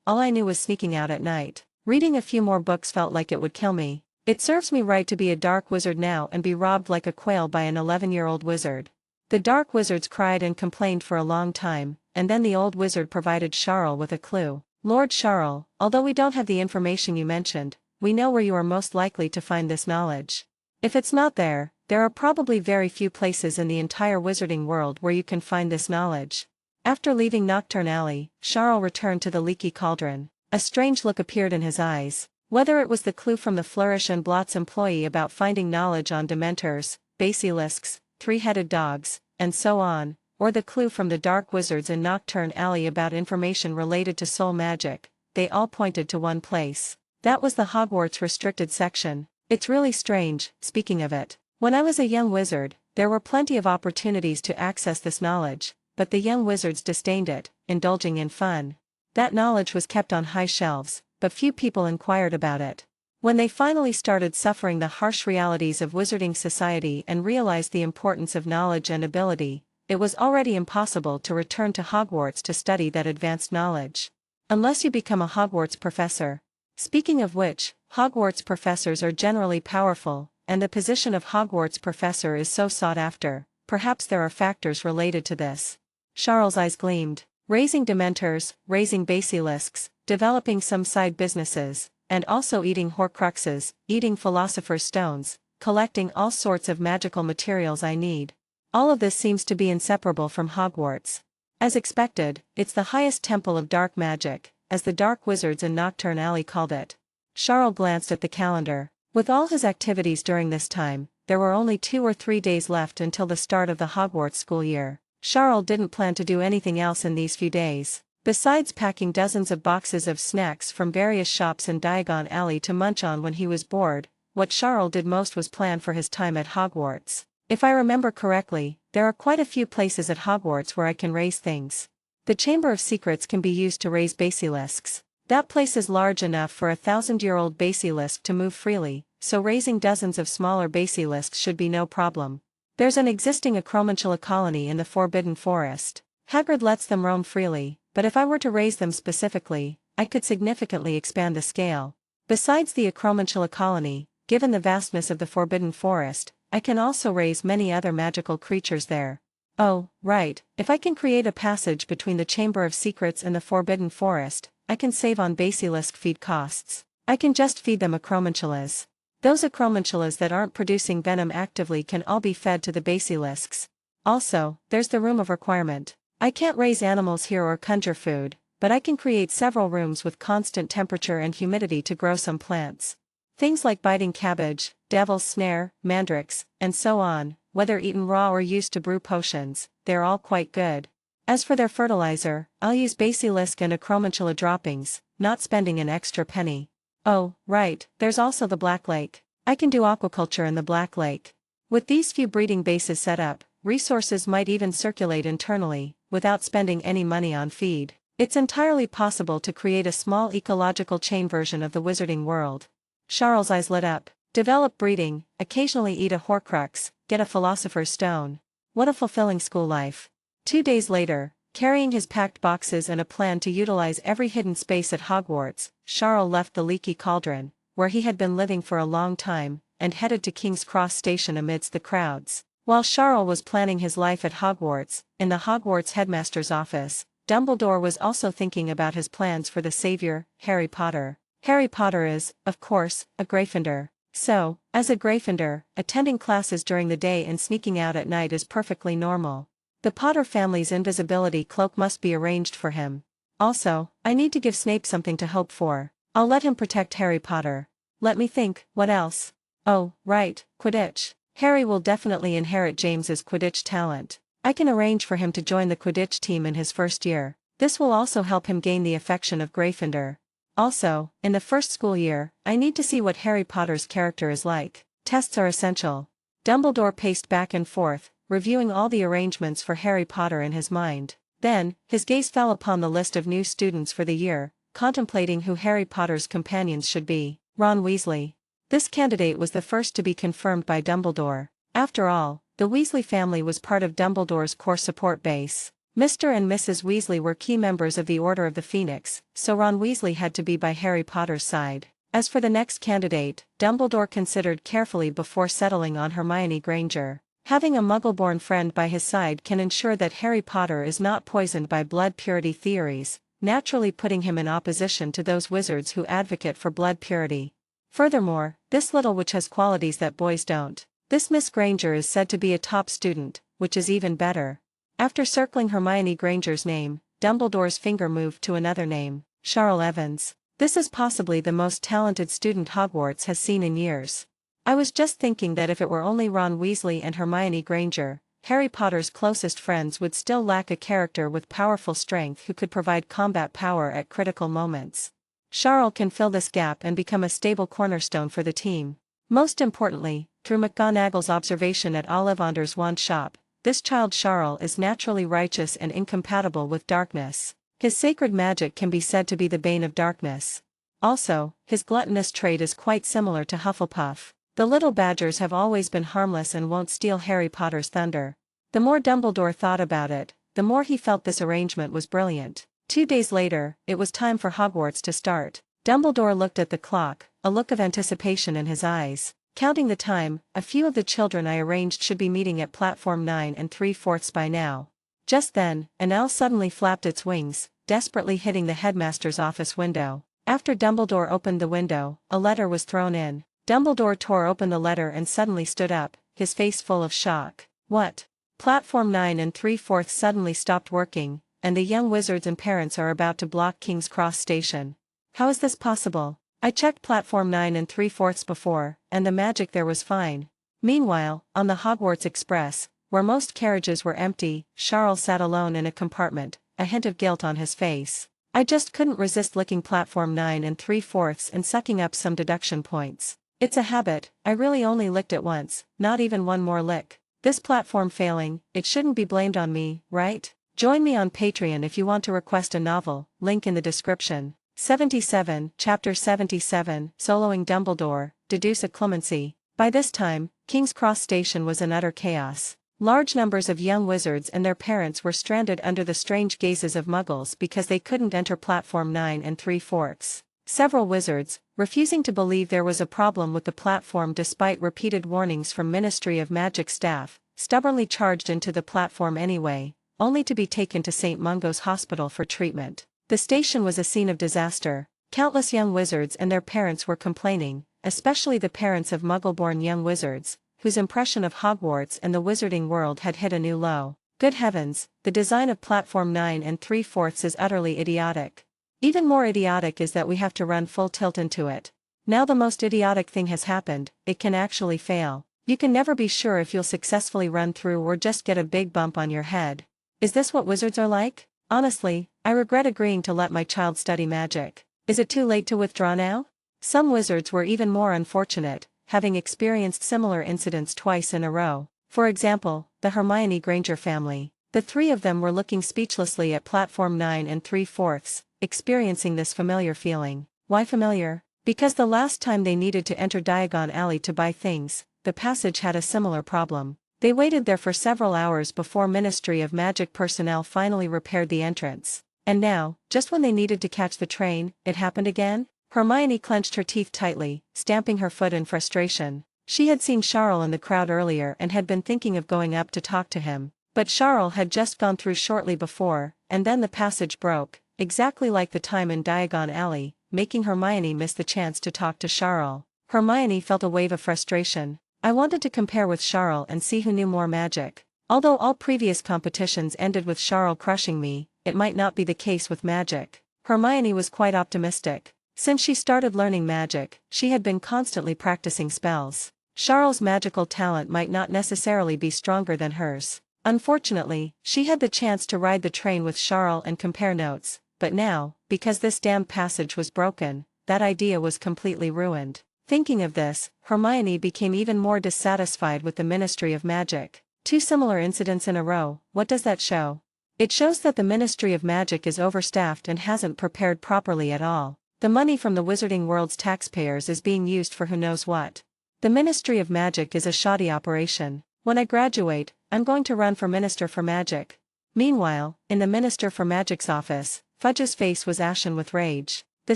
all I knew was sneaking out at night. Reading a few more books felt like it would kill me. It serves me right to be a dark wizard now and be robbed like a quail by an 11-year-old wizard. The dark wizards cried and complained for a long time, and then the old wizard provided Charles with a clue. Lord Charles, although we don't have the information you mentioned, we know where you are most likely to find this knowledge. If it's not there, there are probably very few places in the entire wizarding world where you can find this knowledge. After leaving Nocturne Alley, Charles returned to the leaky cauldron. A strange look appeared in his eyes. Whether it was the clue from the Flourish and Blot's employee about finding knowledge on dementors, basilisks, three-headed dogs, and so on, or the clue from the dark wizards in Nocturne Alley about information related to soul magic, they all pointed to one place. That was the Hogwarts restricted section. It's really strange, speaking of it. When I was a young wizard, there were plenty of opportunities to access this knowledge, but the young wizards disdained it, indulging in fun. That knowledge was kept on high shelves, but few people inquired about it. When they finally started suffering the harsh realities of wizarding society and realized the importance of knowledge and ability, it was already impossible to return to Hogwarts to study that advanced knowledge. Unless you become a Hogwarts professor. Speaking of which, Hogwarts professors are generally powerful, and the position of Hogwarts professor is so sought after. Perhaps there are factors related to this. Charles' eyes gleamed. Raising dementors, raising basilisks, developing some side businesses, and also eating Horcruxes, eating Philosopher's Stones, collecting all sorts of magical materials I need. All of this seems to be inseparable from Hogwarts. As expected, it's the highest temple of dark magic, as the dark wizards in Nocturne Alley called it. Charles glanced at the calendar. With all his activities during this time, there were only 2 or 3 days left until the start of the Hogwarts school year. Charles didn't plan to do anything else in these few days. Besides packing dozens of boxes of snacks from various shops in Diagon Alley to munch on when he was bored, what Charles did most was plan for his time at Hogwarts. If I remember correctly, there are quite a few places at Hogwarts where I can raise things. The Chamber of Secrets can be used to raise basilisks. That place is large enough for a 1,000-year-old basilisk to move freely, so raising dozens of smaller basilisks should be no problem. There's an existing acromantula colony in the Forbidden Forest. Hagrid lets them roam freely, but if I were to raise them specifically, I could significantly expand the scale. Besides the acromantula colony, given the vastness of the Forbidden Forest, I can also raise many other magical creatures there. Oh, right, if I can create a passage between the Chamber of Secrets and the Forbidden Forest, I can save on basilisk feed costs. I can just feed them acromantulas. Those acromantulas that aren't producing venom actively can all be fed to the basilisks. Also, there's the room of requirement. I can't raise animals here or conjure food, but I can create several rooms with constant temperature and humidity to grow some plants. Things like biting cabbage, devil's snare, mandrakes, and so on, whether eaten raw or used to brew potions, they're all quite good. As for their fertilizer, I'll use basilisk and acromantula droppings, not spending an extra penny. Oh, right, there's also the Black Lake. I can do aquaculture in the Black Lake. With these few breeding bases set up, resources might even circulate internally, without spending any money on feed. It's entirely possible to create a small ecological chain version of the wizarding world. Charles' eyes lit up. Develop breeding, occasionally eat a Horcrux, get a Philosopher's Stone. What a fulfilling school life. 2 days later, carrying his packed boxes and a plan to utilize every hidden space at Hogwarts, Charles left the leaky cauldron, where he had been living for a long time, and headed to King's Cross Station amidst the crowds. While Charles was planning his life at Hogwarts, in the Hogwarts headmaster's office, Dumbledore was also thinking about his plans for the savior, Harry Potter. Harry Potter is, of course, a Gryffindor. So, as a Gryffindor, attending classes during the day and sneaking out at night is perfectly normal. The Potter family's invisibility cloak must be arranged for him. Also, I need to give Snape something to hope for. I'll let him protect Harry Potter. Let me think, what else? Oh, right, Quidditch. Harry will definitely inherit James's Quidditch talent. I can arrange for him to join the Quidditch team in his first year. This will also help him gain the affection of Gryffindor. Also, in the first school year, I need to see what Harry Potter's character is like. Tests are essential. Dumbledore paced back and forth, reviewing all the arrangements for Harry Potter in his mind. Then, his gaze fell upon the list of new students for the year, contemplating who Harry Potter's companions should be. Ron Weasley. This candidate was the first to be confirmed by Dumbledore. After all, the Weasley family was part of Dumbledore's core support base. Mr. and Mrs. Weasley were key members of the Order of the Phoenix, so Ron Weasley had to be by Harry Potter's side. As for the next candidate, Dumbledore considered carefully before settling on Hermione Granger. Having a Muggle-born friend by his side can ensure that Harry Potter is not poisoned by blood purity theories, naturally putting him in opposition to those wizards who advocate for blood purity. Furthermore, this little witch has qualities that boys don't. This Miss Granger is said to be a top student, which is even better. After circling Hermione Granger's name, Dumbledore's finger moved to another name, Charles Evans. This is possibly the most talented student Hogwarts has seen in years. I was just thinking that if it were only Ron Weasley and Hermione Granger, Harry Potter's closest friends would still lack a character with powerful strength who could provide combat power at critical moments. Charles can fill this gap and become a stable cornerstone for the team. Most importantly, through McGonagall's observation at Ollivander's wand shop, this child Charles is naturally righteous and incompatible with darkness. His sacred magic can be said to be the bane of darkness. Also, his gluttonous trait is quite similar to Hufflepuff. The little badgers have always been harmless and won't steal Harry Potter's thunder. The more Dumbledore thought about it, the more he felt this arrangement was brilliant. 2 days later, it was time for Hogwarts to start. Dumbledore looked at the clock, a look of anticipation in his eyes. Counting the time, a few of the children I arranged should be meeting at platform 9 3/4 by now. Just then, an owl suddenly flapped its wings, desperately hitting the headmaster's office window. After Dumbledore opened the window, a letter was thrown in. Dumbledore tore open the letter and suddenly stood up, his face full of shock. What? Platform 9 3/4 suddenly stopped working, and the young wizards and parents are about to block King's Cross Station. How is this possible? I checked platform 9 3/4 before, and the magic there was fine. Meanwhile, on the Hogwarts Express, where most carriages were empty, Charles sat alone in a compartment, a hint of guilt on his face. I just couldn't resist licking platform 9 3/4 and sucking up some deduction points. It's a habit, I really only licked it once, not even one more lick. This platform failing, it shouldn't be blamed on me, right? Join me on Patreon if you want to request a novel, link in the description. 77, Chapter 77, Soloing Dumbledore, Deduce a Clemency. By this time, King's Cross Station was in utter chaos. Large numbers of young wizards and their parents were stranded under the strange gazes of muggles because they couldn't enter platform 9 3/4. Several wizards, refusing to believe there was a problem with the platform despite repeated warnings from Ministry of Magic staff, stubbornly charged into the platform anyway, only to be taken to St. Mungo's Hospital for treatment. The station was a scene of disaster. Countless young wizards and their parents were complaining, especially the parents of Muggle-born young wizards, whose impression of Hogwarts and the wizarding world had hit a new low. Good heavens, the design of platform 9 3/4 is utterly idiotic. Even more idiotic is that we have to run full tilt into it. Now the most idiotic thing has happened, it can actually fail. You can never be sure if you'll successfully run through or just get a big bump on your head. Is this what wizards are like? Honestly, I regret agreeing to let my child study magic. Is it too late to withdraw now? Some wizards were even more unfortunate, having experienced similar incidents twice in a row. For example, the Hermione Granger family. The three of them were looking speechlessly at platform 9 3/4, experiencing this familiar feeling. Why familiar? Because the last time they needed to enter Diagon Alley to buy things, the passage had a similar problem. They waited there for several hours before Ministry of Magic personnel finally repaired the entrance. And now, just when they needed to catch the train, it happened again? Hermione clenched her teeth tightly, stamping her foot in frustration. She had seen Charles in the crowd earlier and had been thinking of going up to talk to him. But Charles had just gone through shortly before, and then the passage broke, exactly like the time in Diagon Alley, making Hermione miss the chance to talk to Charles. Hermione felt a wave of frustration. I wanted to compare with Charles and see who knew more magic. Although all previous competitions ended with Charles crushing me, it might not be the case with magic. Hermione was quite optimistic. Since she started learning magic, she had been constantly practicing spells. Charles' magical talent might not necessarily be stronger than hers. Unfortunately, she had the chance to ride the train with Charles and compare notes, but now, because this damned passage was broken, that idea was completely ruined. Thinking of this, Hermione became even more dissatisfied with the Ministry of Magic. Two similar incidents in a row, what does that show? It shows that the Ministry of Magic is overstaffed and hasn't prepared properly at all. The money from the Wizarding World's taxpayers is being used for who knows what. The Ministry of Magic is a shoddy operation. When I graduate, I'm going to run for Minister for Magic. Meanwhile, in the Minister for Magic's office, Fudge's face was ashen with rage. The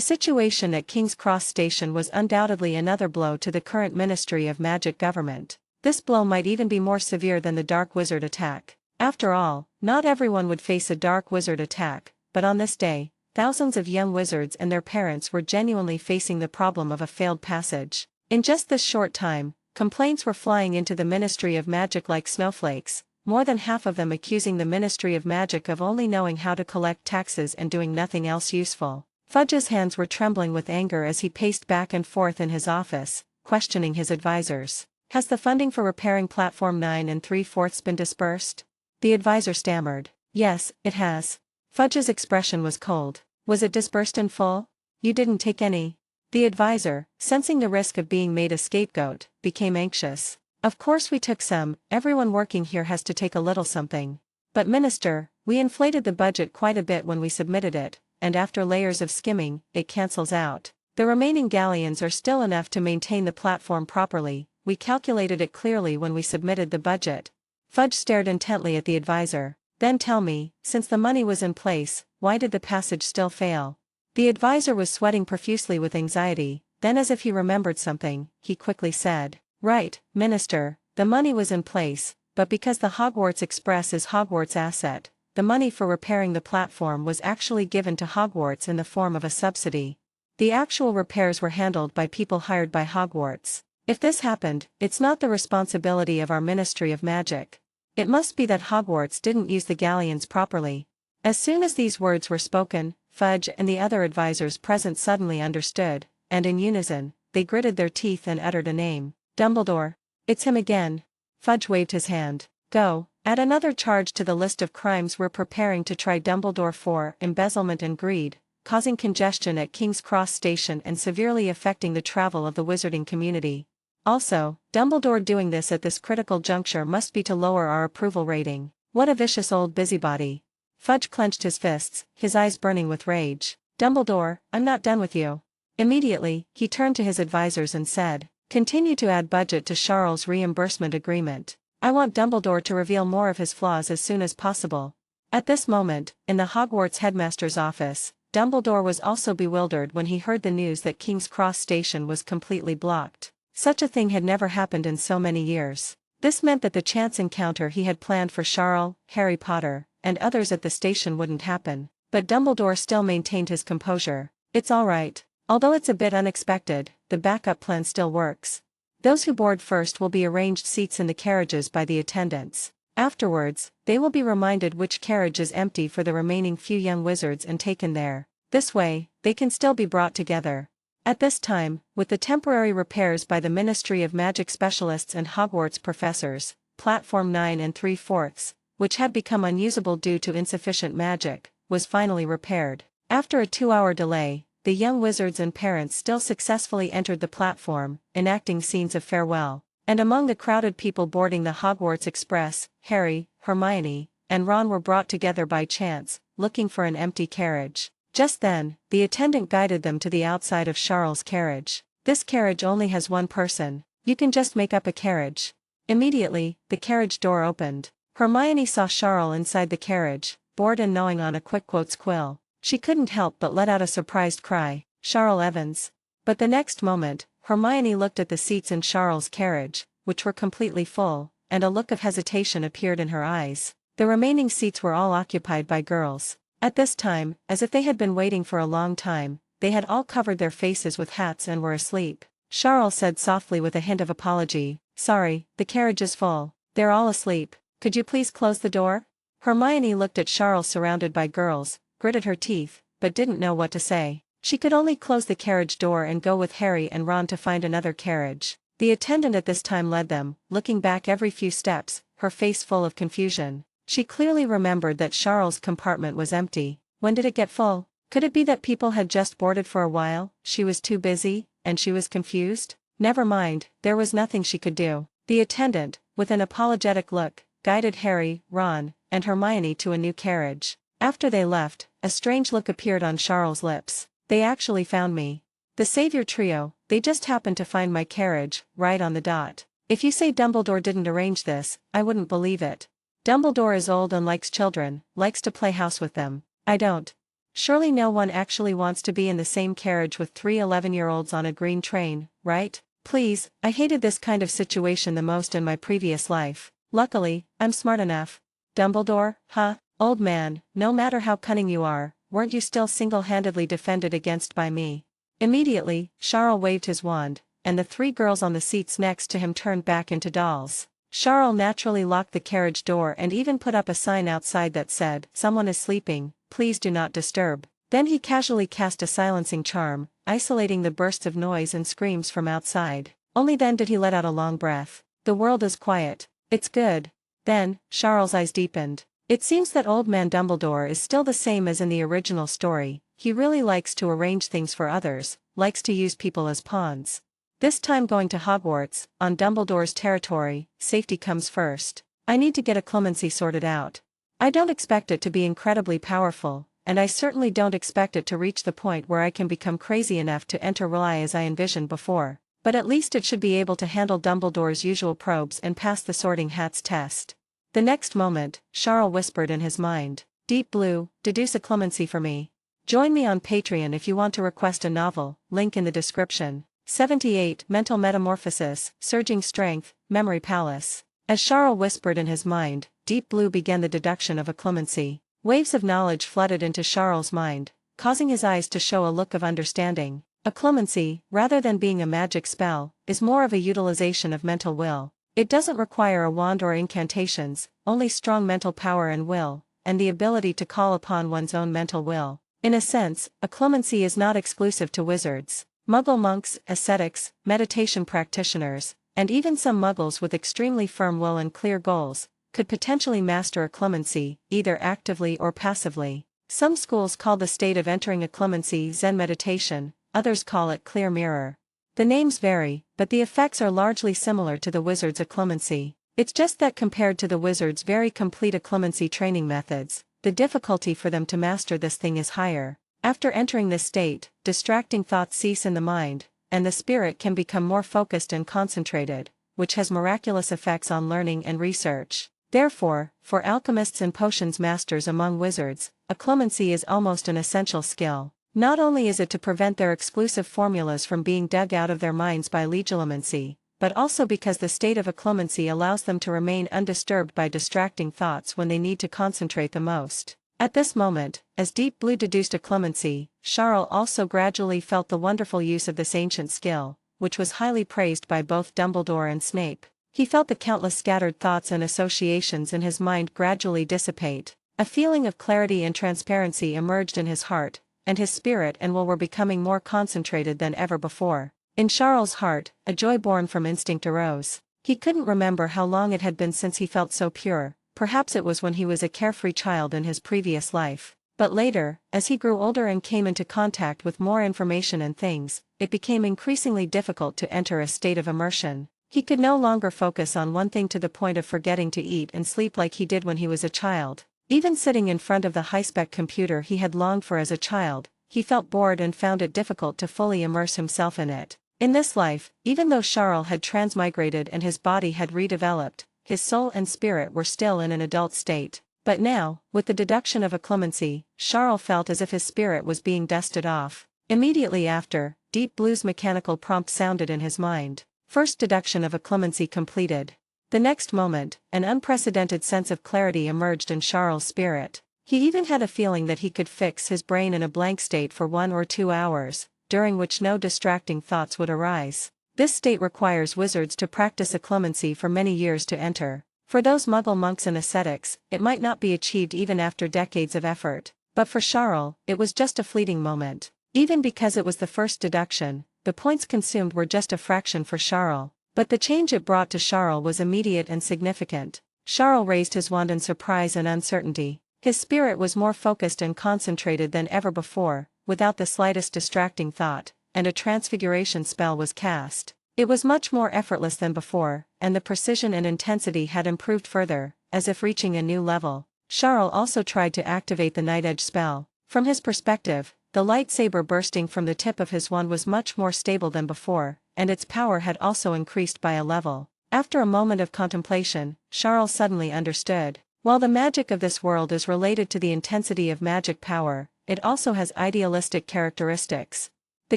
situation at King's Cross Station was undoubtedly another blow to the current Ministry of Magic government. This blow might even be more severe than the Dark Wizard attack. After all, not everyone would face a Dark Wizard attack, but on this day, thousands of young wizards and their parents were genuinely facing the problem of a failed passage. In just this short time, complaints were flying into the Ministry of Magic like snowflakes, more than half of them accusing the Ministry of Magic of only knowing how to collect taxes and doing nothing else useful. Fudge's hands were trembling with anger as he paced back and forth in his office, questioning his advisors. Has the funding for repairing Platform 9 3/4 been dispersed? The advisor stammered. Yes, it has. Fudge's expression was cold. Was it dispersed in full? You didn't take any. The advisor, sensing the risk of being made a scapegoat, became anxious. Of course we took some, everyone working here has to take a little something. But Minister, we inflated the budget quite a bit when we submitted it, and after layers of skimming, it cancels out. The remaining galleons are still enough to maintain the platform properly, we calculated it clearly when we submitted the budget. Fudge stared intently at the advisor. Then tell me, since the money was in place, why did the passage still fail? The advisor was sweating profusely with anxiety, then as if he remembered something, he quickly said, Right, Minister, the money was in place, but because the Hogwarts Express is Hogwarts' asset, the money for repairing the platform was actually given to Hogwarts in the form of a subsidy. The actual repairs were handled by people hired by Hogwarts. If this happened, it's not the responsibility of our Ministry of Magic. It must be that Hogwarts didn't use the galleons properly. As soon as these words were spoken, Fudge and the other advisors present suddenly understood, and in unison, they gritted their teeth and uttered a name. Dumbledore. It's him again. Fudge waved his hand. Go, add another charge to the list of crimes we're preparing to try Dumbledore for: embezzlement and greed, causing congestion at King's Cross Station and severely affecting the travel of the wizarding community. Also, Dumbledore doing this at this critical juncture must be to lower our approval rating. What a vicious old busybody. Fudge clenched his fists, his eyes burning with rage. Dumbledore, I'm not done with you. Immediately, he turned to his advisors and said, Continue to add budget to Charles' reimbursement agreement. I want Dumbledore to reveal more of his flaws as soon as possible. At this moment, in the Hogwarts headmaster's office, Dumbledore was also bewildered when he heard the news that King's Cross Station was completely blocked. Such a thing had never happened in so many years. This meant that the chance encounter he had planned for Charles, Harry Potter, and others at the station wouldn't happen. But Dumbledore still maintained his composure. It's all right. Although it's a bit unexpected, the backup plan still works. Those who board first will be arranged seats in the carriages by the attendants. Afterwards, they will be reminded which carriage is empty for the remaining few young wizards and taken there. This way, they can still be brought together. At this time, with the temporary repairs by the Ministry of Magic specialists and Hogwarts professors, Platform 9 3/4, which had become unusable due to insufficient magic, was finally repaired. After a 2-hour delay, the young wizards and parents still successfully entered the platform, enacting scenes of farewell. And among the crowded people boarding the Hogwarts Express, Harry, Hermione, and Ron were brought together by chance, looking for an empty carriage. Just then, the attendant guided them to the outside of Charles' carriage. "This carriage only has one person. You can just make up a carriage." Immediately, the carriage door opened. Hermione saw Charles inside the carriage, bored and gnawing on a Quickquotes quill. She couldn't help but let out a surprised cry, "Charles Evans." But the next moment, Hermione looked at the seats in Charles' carriage, which were completely full, and a look of hesitation appeared in her eyes. The remaining seats were all occupied by girls. At this time, as if they had been waiting for a long time, they had all covered their faces with hats and were asleep. Charles said softly with a hint of apology, "Sorry, the carriage is full. They're all asleep. Could you please close the door?" Hermione looked at Charles surrounded by girls, gritted her teeth, but didn't know what to say. She could only close the carriage door and go with Harry and Ron to find another carriage. The attendant at this time led them, looking back every few steps, her face full of confusion. She clearly remembered that Charles' compartment was empty. When did it get full? Could it be that people had just boarded for a while? She was too busy, and she was confused? Never mind, there was nothing she could do. The attendant, with an apologetic look, guided Harry, Ron, and Hermione to a new carriage. After they left, a strange look appeared on Charles' lips. "They actually found me. The Savior Trio, they just happened to find my carriage, right on the dot. If you say Dumbledore didn't arrange this, I wouldn't believe it. Dumbledore is old and likes children, likes to play house with them. I don't. Surely no one actually wants to be in the same carriage with 3 11-year-olds on a green train, right? Please, I hated this kind of situation the most in my previous life. Luckily, I'm smart enough." "Dumbledore, huh? Old man, no matter how cunning you are, weren't you still single-handedly defended against by me?" Immediately, Charles waved his wand, and the 3 girls on the seats next to him turned back into dolls. Charles naturally locked the carriage door and even put up a sign outside that said, "Someone is sleeping, please do not disturb." Then he casually cast a silencing charm, isolating the bursts of noise and screams from outside. Only then did he let out a long breath. "The world is quiet. It's good." Then, Charles' eyes deepened. It seems that Old Man Dumbledore is still the same as in the original story. He really likes to arrange things for others, likes to use people as pawns. This time going to Hogwarts, on Dumbledore's territory, safety comes first. I need to get a clemency sorted out. I don't expect it to be incredibly powerful, and I certainly don't expect it to reach the point where I can become crazy enough to enter R'lyeh as I envisioned before. But at least it should be able to handle Dumbledore's usual probes and pass the sorting hats test. The next moment, Charles whispered in his mind, "Deep Blue, deduce a clemency for me." Join me on Patreon if you want to request a novel, link in the description. 78 Mental Metamorphosis, Surging Strength, Memory Palace. As Charles whispered in his mind, Deep Blue began the deduction of a clemency. Waves of knowledge flooded into Charles' mind, causing his eyes to show a look of understanding. A clemency, rather than being a magic spell, is more of a utilization of mental will. It doesn't require a wand or incantations, only strong mental power and will, and the ability to call upon one's own mental will. In a sense, a clemency is not exclusive to wizards. Muggle monks, ascetics, meditation practitioners, and even some muggles with extremely firm will and clear goals, could potentially master a clemency, either actively or passively. Some schools call the state of entering a clemency Zen meditation, others call it clear mirror. The names vary, but the effects are largely similar to the wizard's occlumency. It's just that compared to the wizard's very complete occlumency training methods, the difficulty for them to master this thing is higher. After entering this state, distracting thoughts cease in the mind, and the spirit can become more focused and concentrated, which has miraculous effects on learning and research. Therefore, for alchemists and potions masters among wizards, occlumency is almost an essential skill. Not only is it to prevent their exclusive formulas from being dug out of their minds by legilimency, but also because the state of occlumency allows them to remain undisturbed by distracting thoughts when they need to concentrate the most. At this moment, as Deep Blue deduced occlumency, Charles also gradually felt the wonderful use of this ancient skill, which was highly praised by both Dumbledore and Snape. He felt the countless scattered thoughts and associations in his mind gradually dissipate. A feeling of clarity and transparency emerged in his heart, and his spirit and will were becoming more concentrated than ever before. In Charles' heart, a joy born from instinct arose. He couldn't remember how long it had been since he felt so pure. Perhaps it was when he was a carefree child in his previous life. But later, as he grew older and came into contact with more information and things, it became increasingly difficult to enter a state of immersion. He could no longer focus on one thing to the point of forgetting to eat and sleep like he did when he was a child. Even sitting in front of the high-spec computer he had longed for as a child, he felt bored and found it difficult to fully immerse himself in it. In this life, even though Charles had transmigrated and his body had redeveloped, his soul and spirit were still in an adult state. But now, with the deduction of occlumency, Charles felt as if his spirit was being dusted off. Immediately after, Deep Blue's mechanical prompt sounded in his mind. First deduction of occlumency completed. The next moment, an unprecedented sense of clarity emerged in Charles' spirit. He even had a feeling that he could fix his brain in a blank state for 1 or 2 hours, during which no distracting thoughts would arise. This state requires wizards to practice occlumency for many years to enter. For those Muggle monks and ascetics, it might not be achieved even after decades of effort. But for Charles, it was just a fleeting moment. Even because it was the first deduction, the points consumed were just a fraction for Charles. But the change it brought to Charles was immediate and significant. Charles raised his wand in surprise and uncertainty. His spirit was more focused and concentrated than ever before, without the slightest distracting thought, and a transfiguration spell was cast. It was much more effortless than before, and the precision and intensity had improved further, as if reaching a new level. Charles also tried to activate the Night Edge spell. From his perspective, the lightsaber bursting from the tip of his wand was much more stable than before, and its power had also increased by a level. After a moment of contemplation, Charles suddenly understood. While the magic of this world is related to the intensity of magic power, it also has idealistic characteristics. The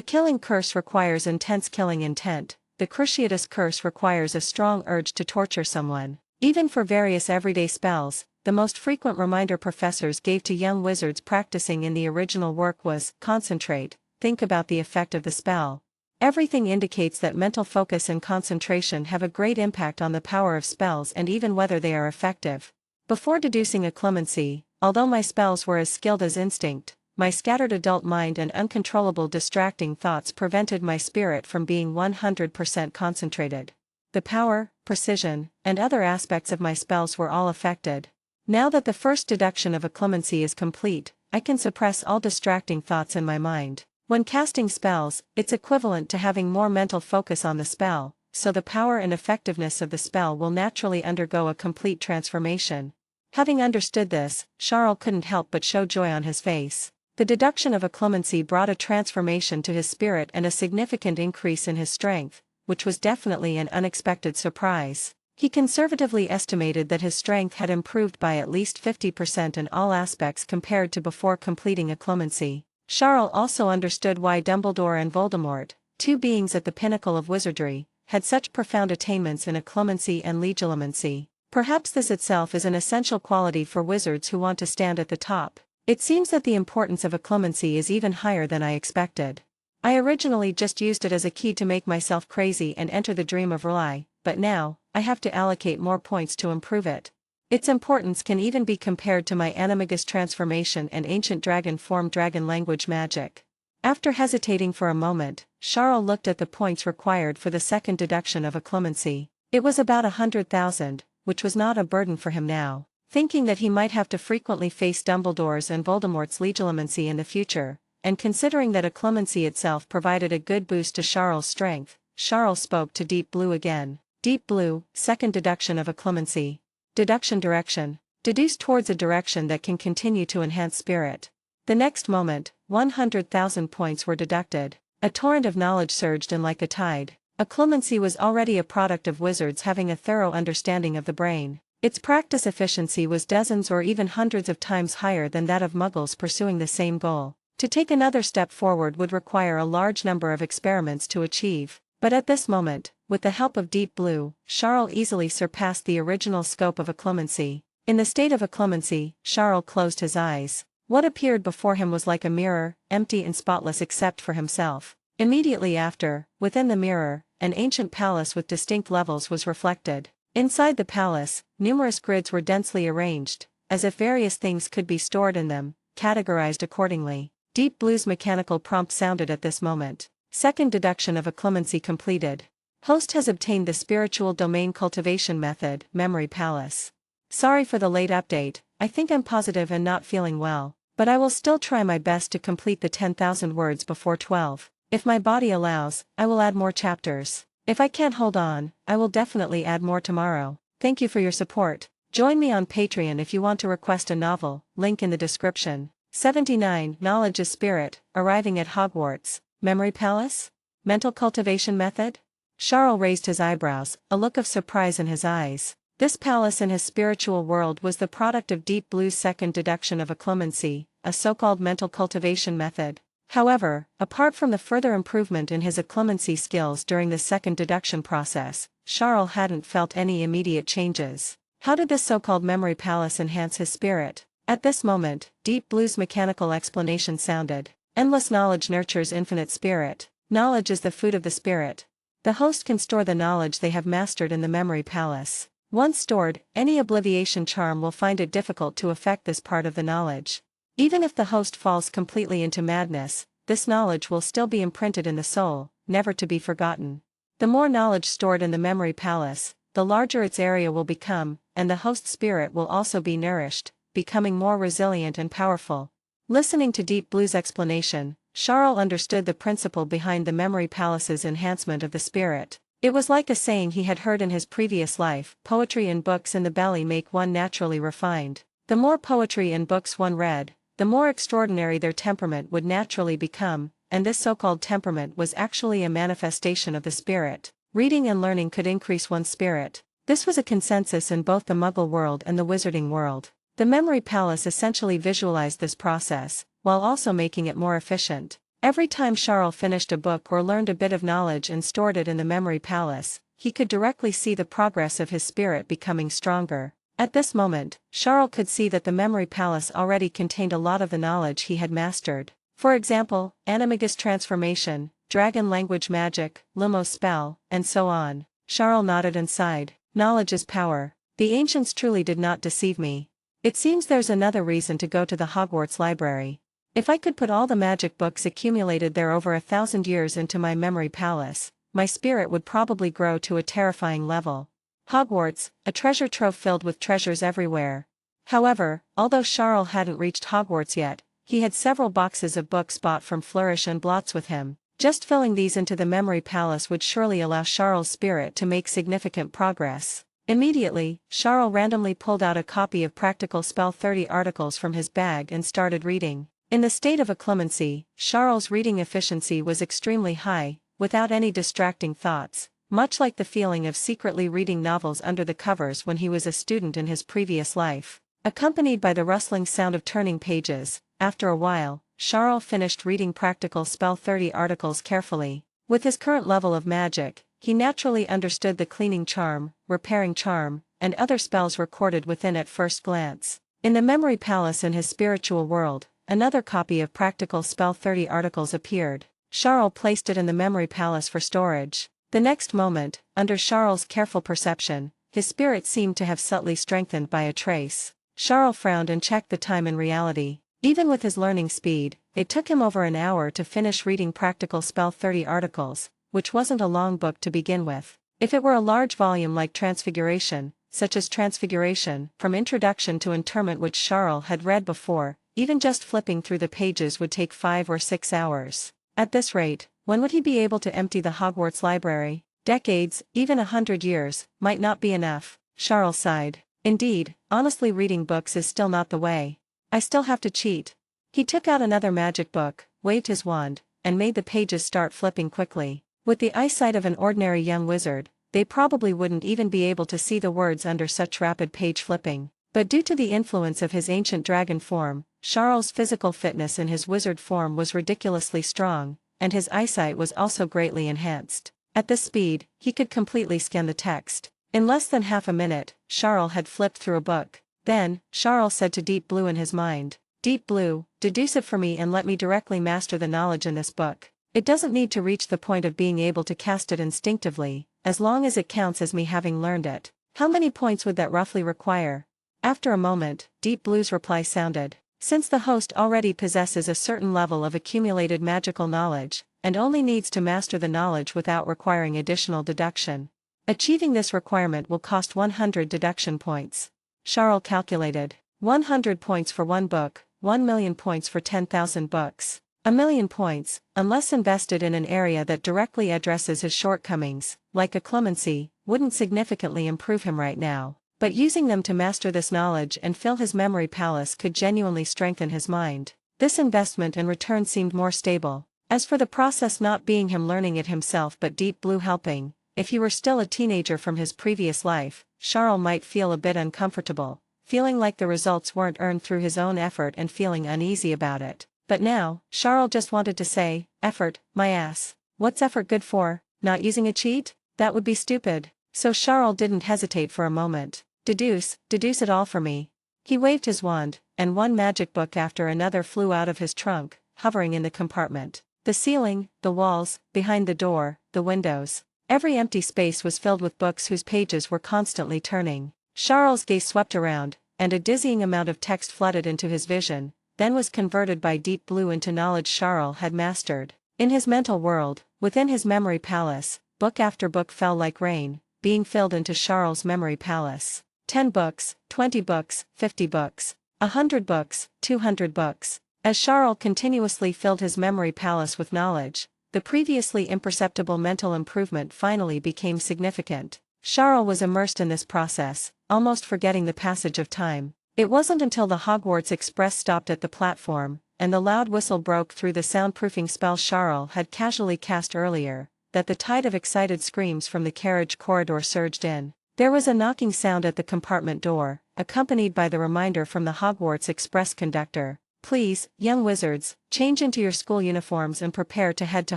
killing curse requires intense killing intent. The Cruciatus curse requires a strong urge to torture someone. Even for various everyday spells, the most frequent reminder professors gave to young wizards practicing in the original work was, concentrate, think about the effect of the spell. Everything indicates that mental focus and concentration have a great impact on the power of spells and even whether they are effective. Before deducing occlumency, although my spells were as skilled as instinct, my scattered adult mind and uncontrollable distracting thoughts prevented my spirit from being 100% concentrated. The power, precision, and other aspects of my spells were all affected. Now that the first deduction of occlumency is complete, I can suppress all distracting thoughts in my mind. When casting spells, it's equivalent to having more mental focus on the spell, so the power and effectiveness of the spell will naturally undergo a complete transformation. Having understood this, Charles couldn't help but show joy on his face. The deduction of occlumency brought a transformation to his spirit and a significant increase in his strength, which was definitely an unexpected surprise. He conservatively estimated that his strength had improved by at least 50% in all aspects compared to before completing occlumency. Charles also understood why Dumbledore and Voldemort, two beings at the pinnacle of wizardry, had such profound attainments in occlumency and legilimency. Perhaps this itself is an essential quality for wizards who want to stand at the top. It seems that the importance of occlumency is even higher than I expected. I originally just used it as a key to make myself crazy and enter the dream of R'lyeh, but now, I have to allocate more points to improve it. Its importance can even be compared to my animagus transformation and ancient dragon form dragon language magic. After hesitating for a moment, Charles looked at the points required for the second deduction of occlumency. It was about 100,000, which was not a burden for him now. Thinking that he might have to frequently face Dumbledore's and Voldemort's legilimency in the future, and considering that occlumency itself provided a good boost to Charles' strength, Charles spoke to Deep Blue again. Deep Blue, second deduction of occlumency. Deduction direction. Deduce towards a direction that can continue to enhance spirit. The next moment, 100,000 points were deducted. A torrent of knowledge surged in like a tide. Occlumency was already a product of wizards having a thorough understanding of the brain. Its practice efficiency was dozens or even hundreds of times higher than that of Muggles pursuing the same goal. To take another step forward would require a large number of experiments to achieve. But at this moment, with the help of Deep Blue, Charles easily surpassed the original scope of occlumency. In the state of occlumency, Charles closed his eyes. What appeared before him was like a mirror, empty and spotless except for himself. Immediately after, within the mirror, an ancient palace with distinct levels was reflected. Inside the palace, numerous grids were densely arranged, as if various things could be stored in them, categorized accordingly. Deep Blue's mechanical prompt sounded at this moment. Second deduction of occlumency completed. Host has obtained the spiritual domain cultivation method, Memory Palace. Sorry for the late update, I think I'm positive and not feeling well, but I will still try my best to complete the 10,000 words before 12. If my body allows, I will add more chapters. If I can't hold on, I will definitely add more tomorrow. Thank you for your support. Join me on Patreon if you want to request a novel, link in the description. 79. Knowledge is Spirit, Arriving at Hogwarts, Memory Palace? Mental Cultivation Method? Charles raised his eyebrows, a look of surprise in his eyes. This palace in his spiritual world was the product of Deep Blue's second deduction of occlumency, a so-called mental cultivation method. However, apart from the further improvement in his occlumency skills during the second deduction process, Charles hadn't felt any immediate changes. How did this so-called memory palace enhance his spirit? At this moment, Deep Blue's mechanical explanation sounded. Endless knowledge nurtures infinite spirit. Knowledge is the food of the spirit. The host can store the knowledge they have mastered in the memory palace. Once stored, any obliviation charm will find it difficult to affect this part of the knowledge. Even if the host falls completely into madness, this knowledge will still be imprinted in the soul, never to be forgotten. The more knowledge stored in the memory palace, the larger its area will become, and the host's spirit will also be nourished, becoming more resilient and powerful. Listening to Deep Blue's explanation, Charles understood the principle behind the memory palace's enhancement of the spirit. It was like a saying he had heard in his previous life: poetry and books in the belly make one naturally refined. The more poetry and books one read, the more extraordinary their temperament would naturally become, and this so-called temperament was actually a manifestation of the spirit. Reading and learning could increase one's spirit. This was a consensus in both the Muggle world and the Wizarding world. The memory palace essentially visualized this process, while also making it more efficient. Every time Charles finished a book or learned a bit of knowledge and stored it in the memory palace, he could directly see the progress of his spirit becoming stronger. At this moment, Charles could see that the memory palace already contained a lot of the knowledge he had mastered. For example, animagus transformation, dragon language magic, Lumos spell, and so on. Charles nodded and sighed. Knowledge is power. The ancients truly did not deceive me. It seems there's another reason to go to the Hogwarts library. If I could put all the magic books accumulated there over 1,000 years into my memory palace, my spirit would probably grow to a terrifying level. Hogwarts, a treasure trove filled with treasures everywhere. However, although Charles hadn't reached Hogwarts yet, he had several boxes of books bought from Flourish and Blots with him. Just filling these into the memory palace would surely allow Charles' spirit to make significant progress. Immediately, Charles randomly pulled out a copy of Practical Spell 30 articles from his bag and started reading. In the state of occlumency, Charles' reading efficiency was extremely high, without any distracting thoughts, much like the feeling of secretly reading novels under the covers when he was a student in his previous life. Accompanied by the rustling sound of turning pages, after a while, Charles finished reading Practical Spell 30 articles carefully. With his current level of magic, he naturally understood the cleaning charm, repairing charm, and other spells recorded within at first glance. In the memory palace in his spiritual world, another copy of Practical Spell 30 articles appeared. Charles placed it in the memory palace for storage. The next moment, under Charles' careful perception, his spirit seemed to have subtly strengthened by a trace. Charles frowned and checked the time in reality. Even with his learning speed, it took him over an hour to finish reading Practical Spell 30 articles, which wasn't a long book to begin with. If it were a large volume like Transfiguration, such as Transfiguration, from Introduction to Interment, which Charles had read before, even just flipping through the pages would take 5 or 6 hours. At this rate, when would he be able to empty the Hogwarts library? Decades, even 100 years, might not be enough. Charles sighed. Indeed, honestly, reading books is still not the way. I still have to cheat. He took out another magic book, waved his wand, and made the pages start flipping quickly. With the eyesight of an ordinary young wizard, they probably wouldn't even be able to see the words under such rapid page flipping. But due to the influence of his ancient dragon form, Charles' physical fitness in his wizard form was ridiculously strong, and his eyesight was also greatly enhanced. At this speed, he could completely scan the text. In less than half a minute, Charles had flipped through a book. Then, Charles said to Deep Blue in his mind, "Deep Blue, deduce it for me and let me directly master the knowledge in this book. It doesn't need to reach the point of being able to cast it instinctively, as long as it counts as me having learned it. How many points would that roughly require?" After a moment, Deep Blue's reply sounded. Since the host already possesses a certain level of accumulated magical knowledge, and only needs to master the knowledge without requiring additional deduction, achieving this requirement will cost 100 deduction points. Charles calculated. 100 points for one book, 1,000,000 points for 10,000 books. 1,000,000 points, unless invested in an area that directly addresses his shortcomings, like a clemency, wouldn't significantly improve him right now. But using them to master this knowledge and fill his memory palace could genuinely strengthen his mind. This investment and return seemed more stable. As for the process not being him learning it himself but Deep Blue helping, if he were still a teenager from his previous life, Charles might feel a bit uncomfortable, feeling like the results weren't earned through his own effort and feeling uneasy about it. But now, Charles just wanted to say, effort, my ass. What's effort good for? Not using a cheat? That would be stupid. So Charles didn't hesitate for a moment. Deduce it all for me. He waved his wand, and one magic book after another flew out of his trunk, hovering in the compartment. The ceiling, the walls, behind the door, the windows. Every empty space was filled with books whose pages were constantly turning. Charles' gaze swept around, and a dizzying amount of text flooded into his vision, then was converted by Deep Blue into knowledge Charles had mastered. In his mental world, within his memory palace, book after book fell like rain, being filled into Charles' memory palace. 10 books, 20 books, 50 books, 100 books, 200 books. As Charles continuously filled his memory palace with knowledge, the previously imperceptible mental improvement finally became significant. Charles was immersed in this process, almost forgetting the passage of time. It wasn't until the Hogwarts Express stopped at the platform, and the loud whistle broke through the soundproofing spell Charles had casually cast earlier, that the tide of excited screams from the carriage corridor surged in. There was a knocking sound at the compartment door, accompanied by the reminder from the Hogwarts Express conductor, "Please, young wizards, change into your school uniforms and prepare to head to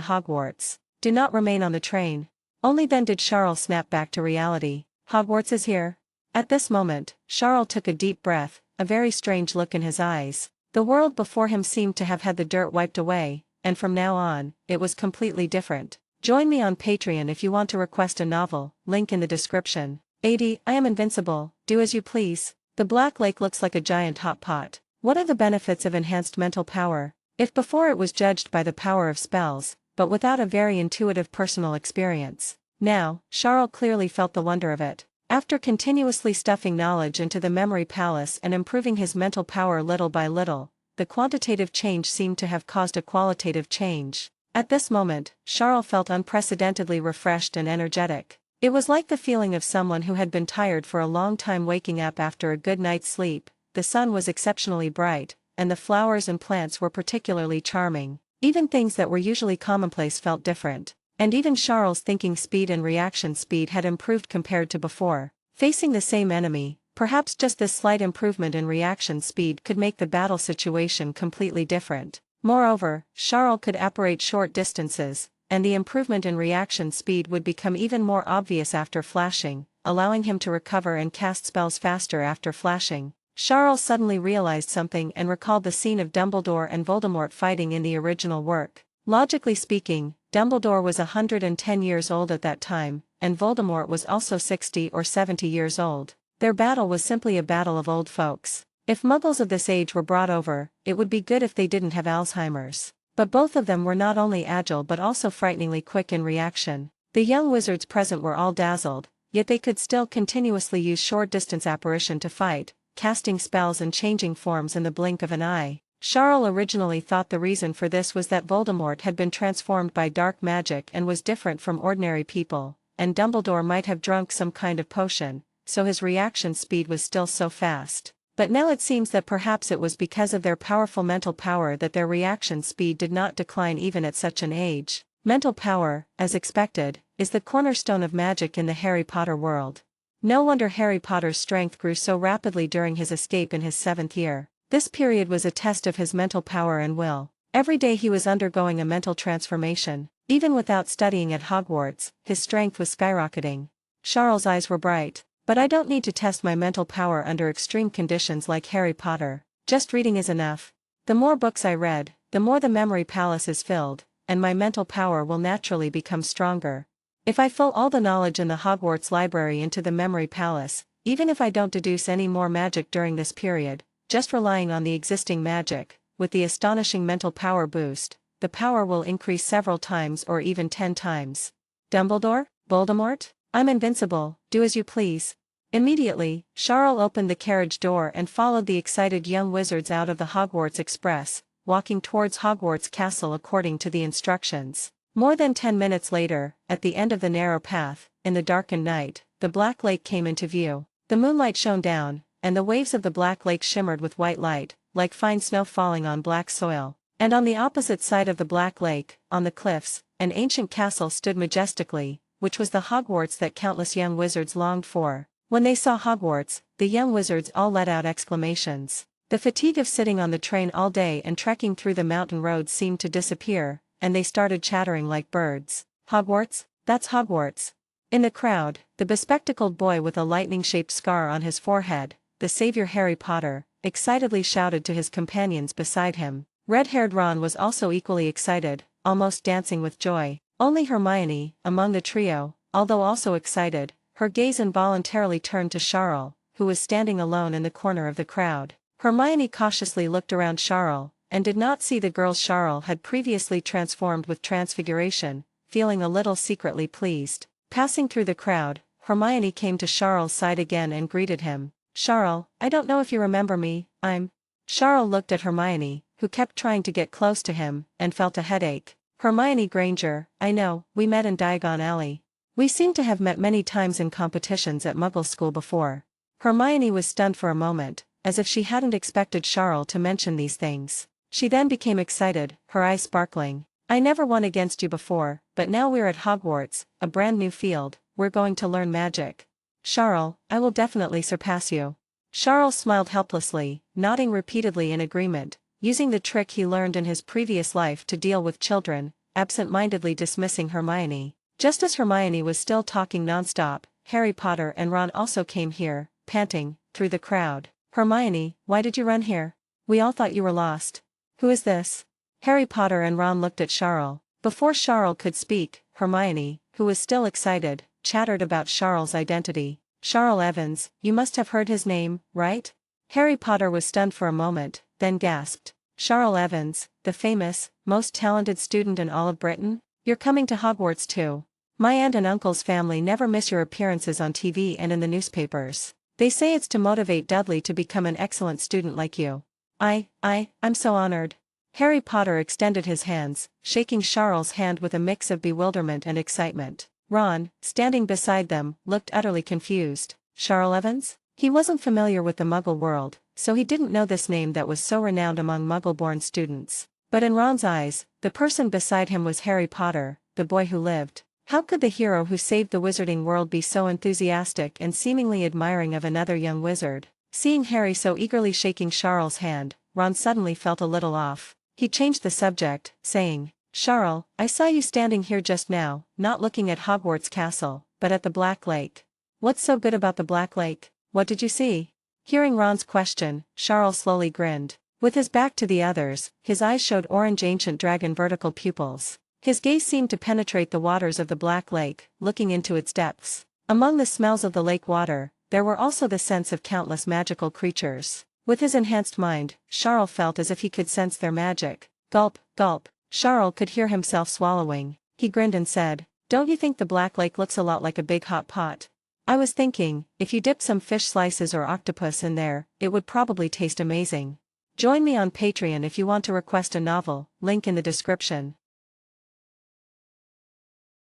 Hogwarts. Do not remain on the train." Only then did Charles snap back to reality. Hogwarts is here. At this moment, Charles took a deep breath, a very strange look in his eyes. The world before him seemed to have had the dirt wiped away, and from now on, it was completely different. Join me on Patreon if you want to request a novel, link in the description. 80. I am invincible, do as you please. The Black Lake looks like a giant hot pot. What are the benefits of enhanced mental power? If before it was judged by the power of spells, but without a very intuitive personal experience. Now, Charles clearly felt the wonder of it. After continuously stuffing knowledge into the memory palace and improving his mental power little by little, the quantitative change seemed to have caused a qualitative change. At this moment, Charles felt unprecedentedly refreshed and energetic. It was like the feeling of someone who had been tired for a long time waking up after a good night's sleep. The sun was exceptionally bright, and the flowers and plants were particularly charming. Even things that were usually commonplace felt different. And even Charles' thinking speed and reaction speed had improved compared to before. Facing the same enemy, perhaps just this slight improvement in reaction speed could make the battle situation completely different. Moreover, Charles could apparate short distances, and the improvement in reaction speed would become even more obvious after flashing, allowing him to recover and cast spells faster after flashing. Charles suddenly realized something and recalled the scene of Dumbledore and Voldemort fighting in the original work. Logically speaking, Dumbledore was 110 years old at that time, and Voldemort was also 60 or 70 years old. Their battle was simply a battle of old folks. If Muggles of this age were brought over, it would be good if they didn't have Alzheimer's. But both of them were not only agile but also frighteningly quick in reaction. The young wizards present were all dazzled, yet they could still continuously use short-distance apparition to fight, casting spells and changing forms in the blink of an eye. Charles originally thought the reason for this was that Voldemort had been transformed by dark magic and was different from ordinary people, and Dumbledore might have drunk some kind of potion, so his reaction speed was still so fast. But now it seems that perhaps it was because of their powerful mental power that their reaction speed did not decline even at such an age. Mental power, as expected, is the cornerstone of magic in the Harry Potter world. No wonder Harry Potter's strength grew so rapidly during his escape in his 7th year. This period was a test of his mental power and will. Every day he was undergoing a mental transformation. Even without studying at Hogwarts, his strength was skyrocketing. Charles' eyes were bright. But I don't need to test my mental power under extreme conditions like Harry Potter. Just reading is enough. The more books I read, the more the memory palace is filled, and my mental power will naturally become stronger. If I fill all the knowledge in the Hogwarts library into the memory palace, even if I don't deduce any more magic during this period, just relying on the existing magic, with the astonishing mental power boost, the power will increase several times or even 10 times. Dumbledore? Voldemort? I'm invincible, do as you please. Immediately, Charles opened the carriage door and followed the excited young wizards out of the Hogwarts Express, walking towards Hogwarts Castle according to the instructions. More than 10 minutes later, at the end of the narrow path, in the darkened night, the Black Lake came into view. The moonlight shone down, and the waves of the Black Lake shimmered with white light, like fine snow falling on black soil. And on the opposite side of the Black Lake, on the cliffs, an ancient castle stood majestically, which was the Hogwarts that countless young wizards longed for. When they saw Hogwarts, the young wizards all let out exclamations. The fatigue of sitting on the train all day and trekking through the mountain roads seemed to disappear, and they started chattering like birds. Hogwarts? That's Hogwarts. In the crowd, the bespectacled boy with a lightning-shaped scar on his forehead, the savior Harry Potter, excitedly shouted to his companions beside him. Red-haired Ron was also equally excited, almost dancing with joy. Only Hermione, among the trio, although also excited, her gaze involuntarily turned to Charles, who was standing alone in the corner of the crowd. Hermione cautiously looked around Charles, and did not see the girls Charles had previously transformed with transfiguration, feeling a little secretly pleased. Passing through the crowd, Hermione came to Charles' side again and greeted him. "Charles, I don't know if you remember me, I'm..." Charles looked at Hermione, who kept trying to get close to him, and felt a headache. "Hermione Granger, I know, we met in Diagon Alley. We seem to have met many times in competitions at Muggle School before." Hermione was stunned for a moment, as if she hadn't expected Charles to mention these things. She then became excited, her eyes sparkling. "I never won against you before, but now we're at Hogwarts, a brand new field, we're going to learn magic. Charles, I will definitely surpass you." Charles smiled helplessly, nodding repeatedly in agreement, using the trick he learned in his previous life to deal with children, absent-mindedly dismissing Hermione. Just as Hermione was still talking non-stop, Harry Potter and Ron also came here, panting, through the crowd. "Hermione, why did you run here? We all thought you were lost. Who is this?" Harry Potter and Ron looked at Charles. Before Charles could speak, Hermione, who was still excited, chattered about Charles' identity. "Charles Evans, you must have heard his name, right?" Harry Potter was stunned for a moment, then gasped. "Charles Evans, the famous, most talented student in all of Britain? You're coming to Hogwarts too. My aunt and uncle's family never miss your appearances on TV and in the newspapers. They say it's to motivate Dudley to become an excellent student like you." I'm so honored." Harry Potter extended his hands, shaking Charles' hand with a mix of bewilderment and excitement. Ron, standing beside them, looked utterly confused. Charles Evans? He wasn't familiar with the Muggle world, so he didn't know this name that was so renowned among Muggle-born students. But in Ron's eyes, the person beside him was Harry Potter, the boy who lived. How could the hero who saved the wizarding world be so enthusiastic and seemingly admiring of another young wizard? Seeing Harry so eagerly shaking Charles' hand, Ron suddenly felt a little off. He changed the subject, saying, "Charles, I saw you standing here just now, not looking at Hogwarts Castle, but at the Black Lake. What's so good about the Black Lake? What did you see?" Hearing Ron's question, Charles slowly grinned. With his back to the others, his eyes showed orange ancient dragon vertical pupils. His gaze seemed to penetrate the waters of the Black Lake, looking into its depths. Among the smells of the lake water, there were also the scents of countless magical creatures. With his enhanced mind, Charles felt as if he could sense their magic. Gulp, gulp. Charles could hear himself swallowing. He grinned and said, "Don't you think the Black Lake looks a lot like a big hot pot? I was thinking, if you dip some fish slices or octopus in there, it would probably taste amazing. Join me on Patreon if you want to request a novel, link in the description."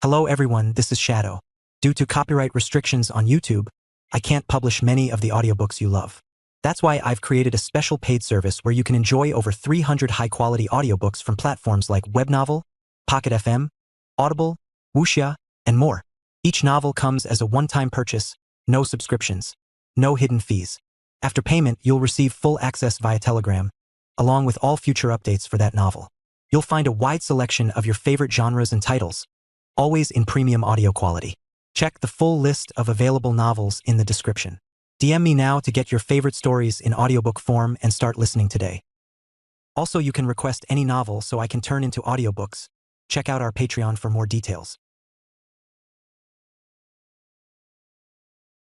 Hello everyone, this is Shadow. Due to copyright restrictions on YouTube, I can't publish many of the audiobooks you love. That's why I've created a special paid service where you can enjoy over 300 high-quality audiobooks from platforms like Webnovel, Pocket FM, Audible, Wuxia, and more. Each novel comes as a one-time purchase, no subscriptions, no hidden fees. After payment, you'll receive full access via Telegram, along with all future updates for that novel. You'll find a wide selection of your favorite genres and titles, always in premium audio quality. Check the full list of available novels in the description. DM me now to get your favorite stories in audiobook form and start listening today. Also, you can request any novel so I can turn into audiobooks. Check out our Patreon for more details.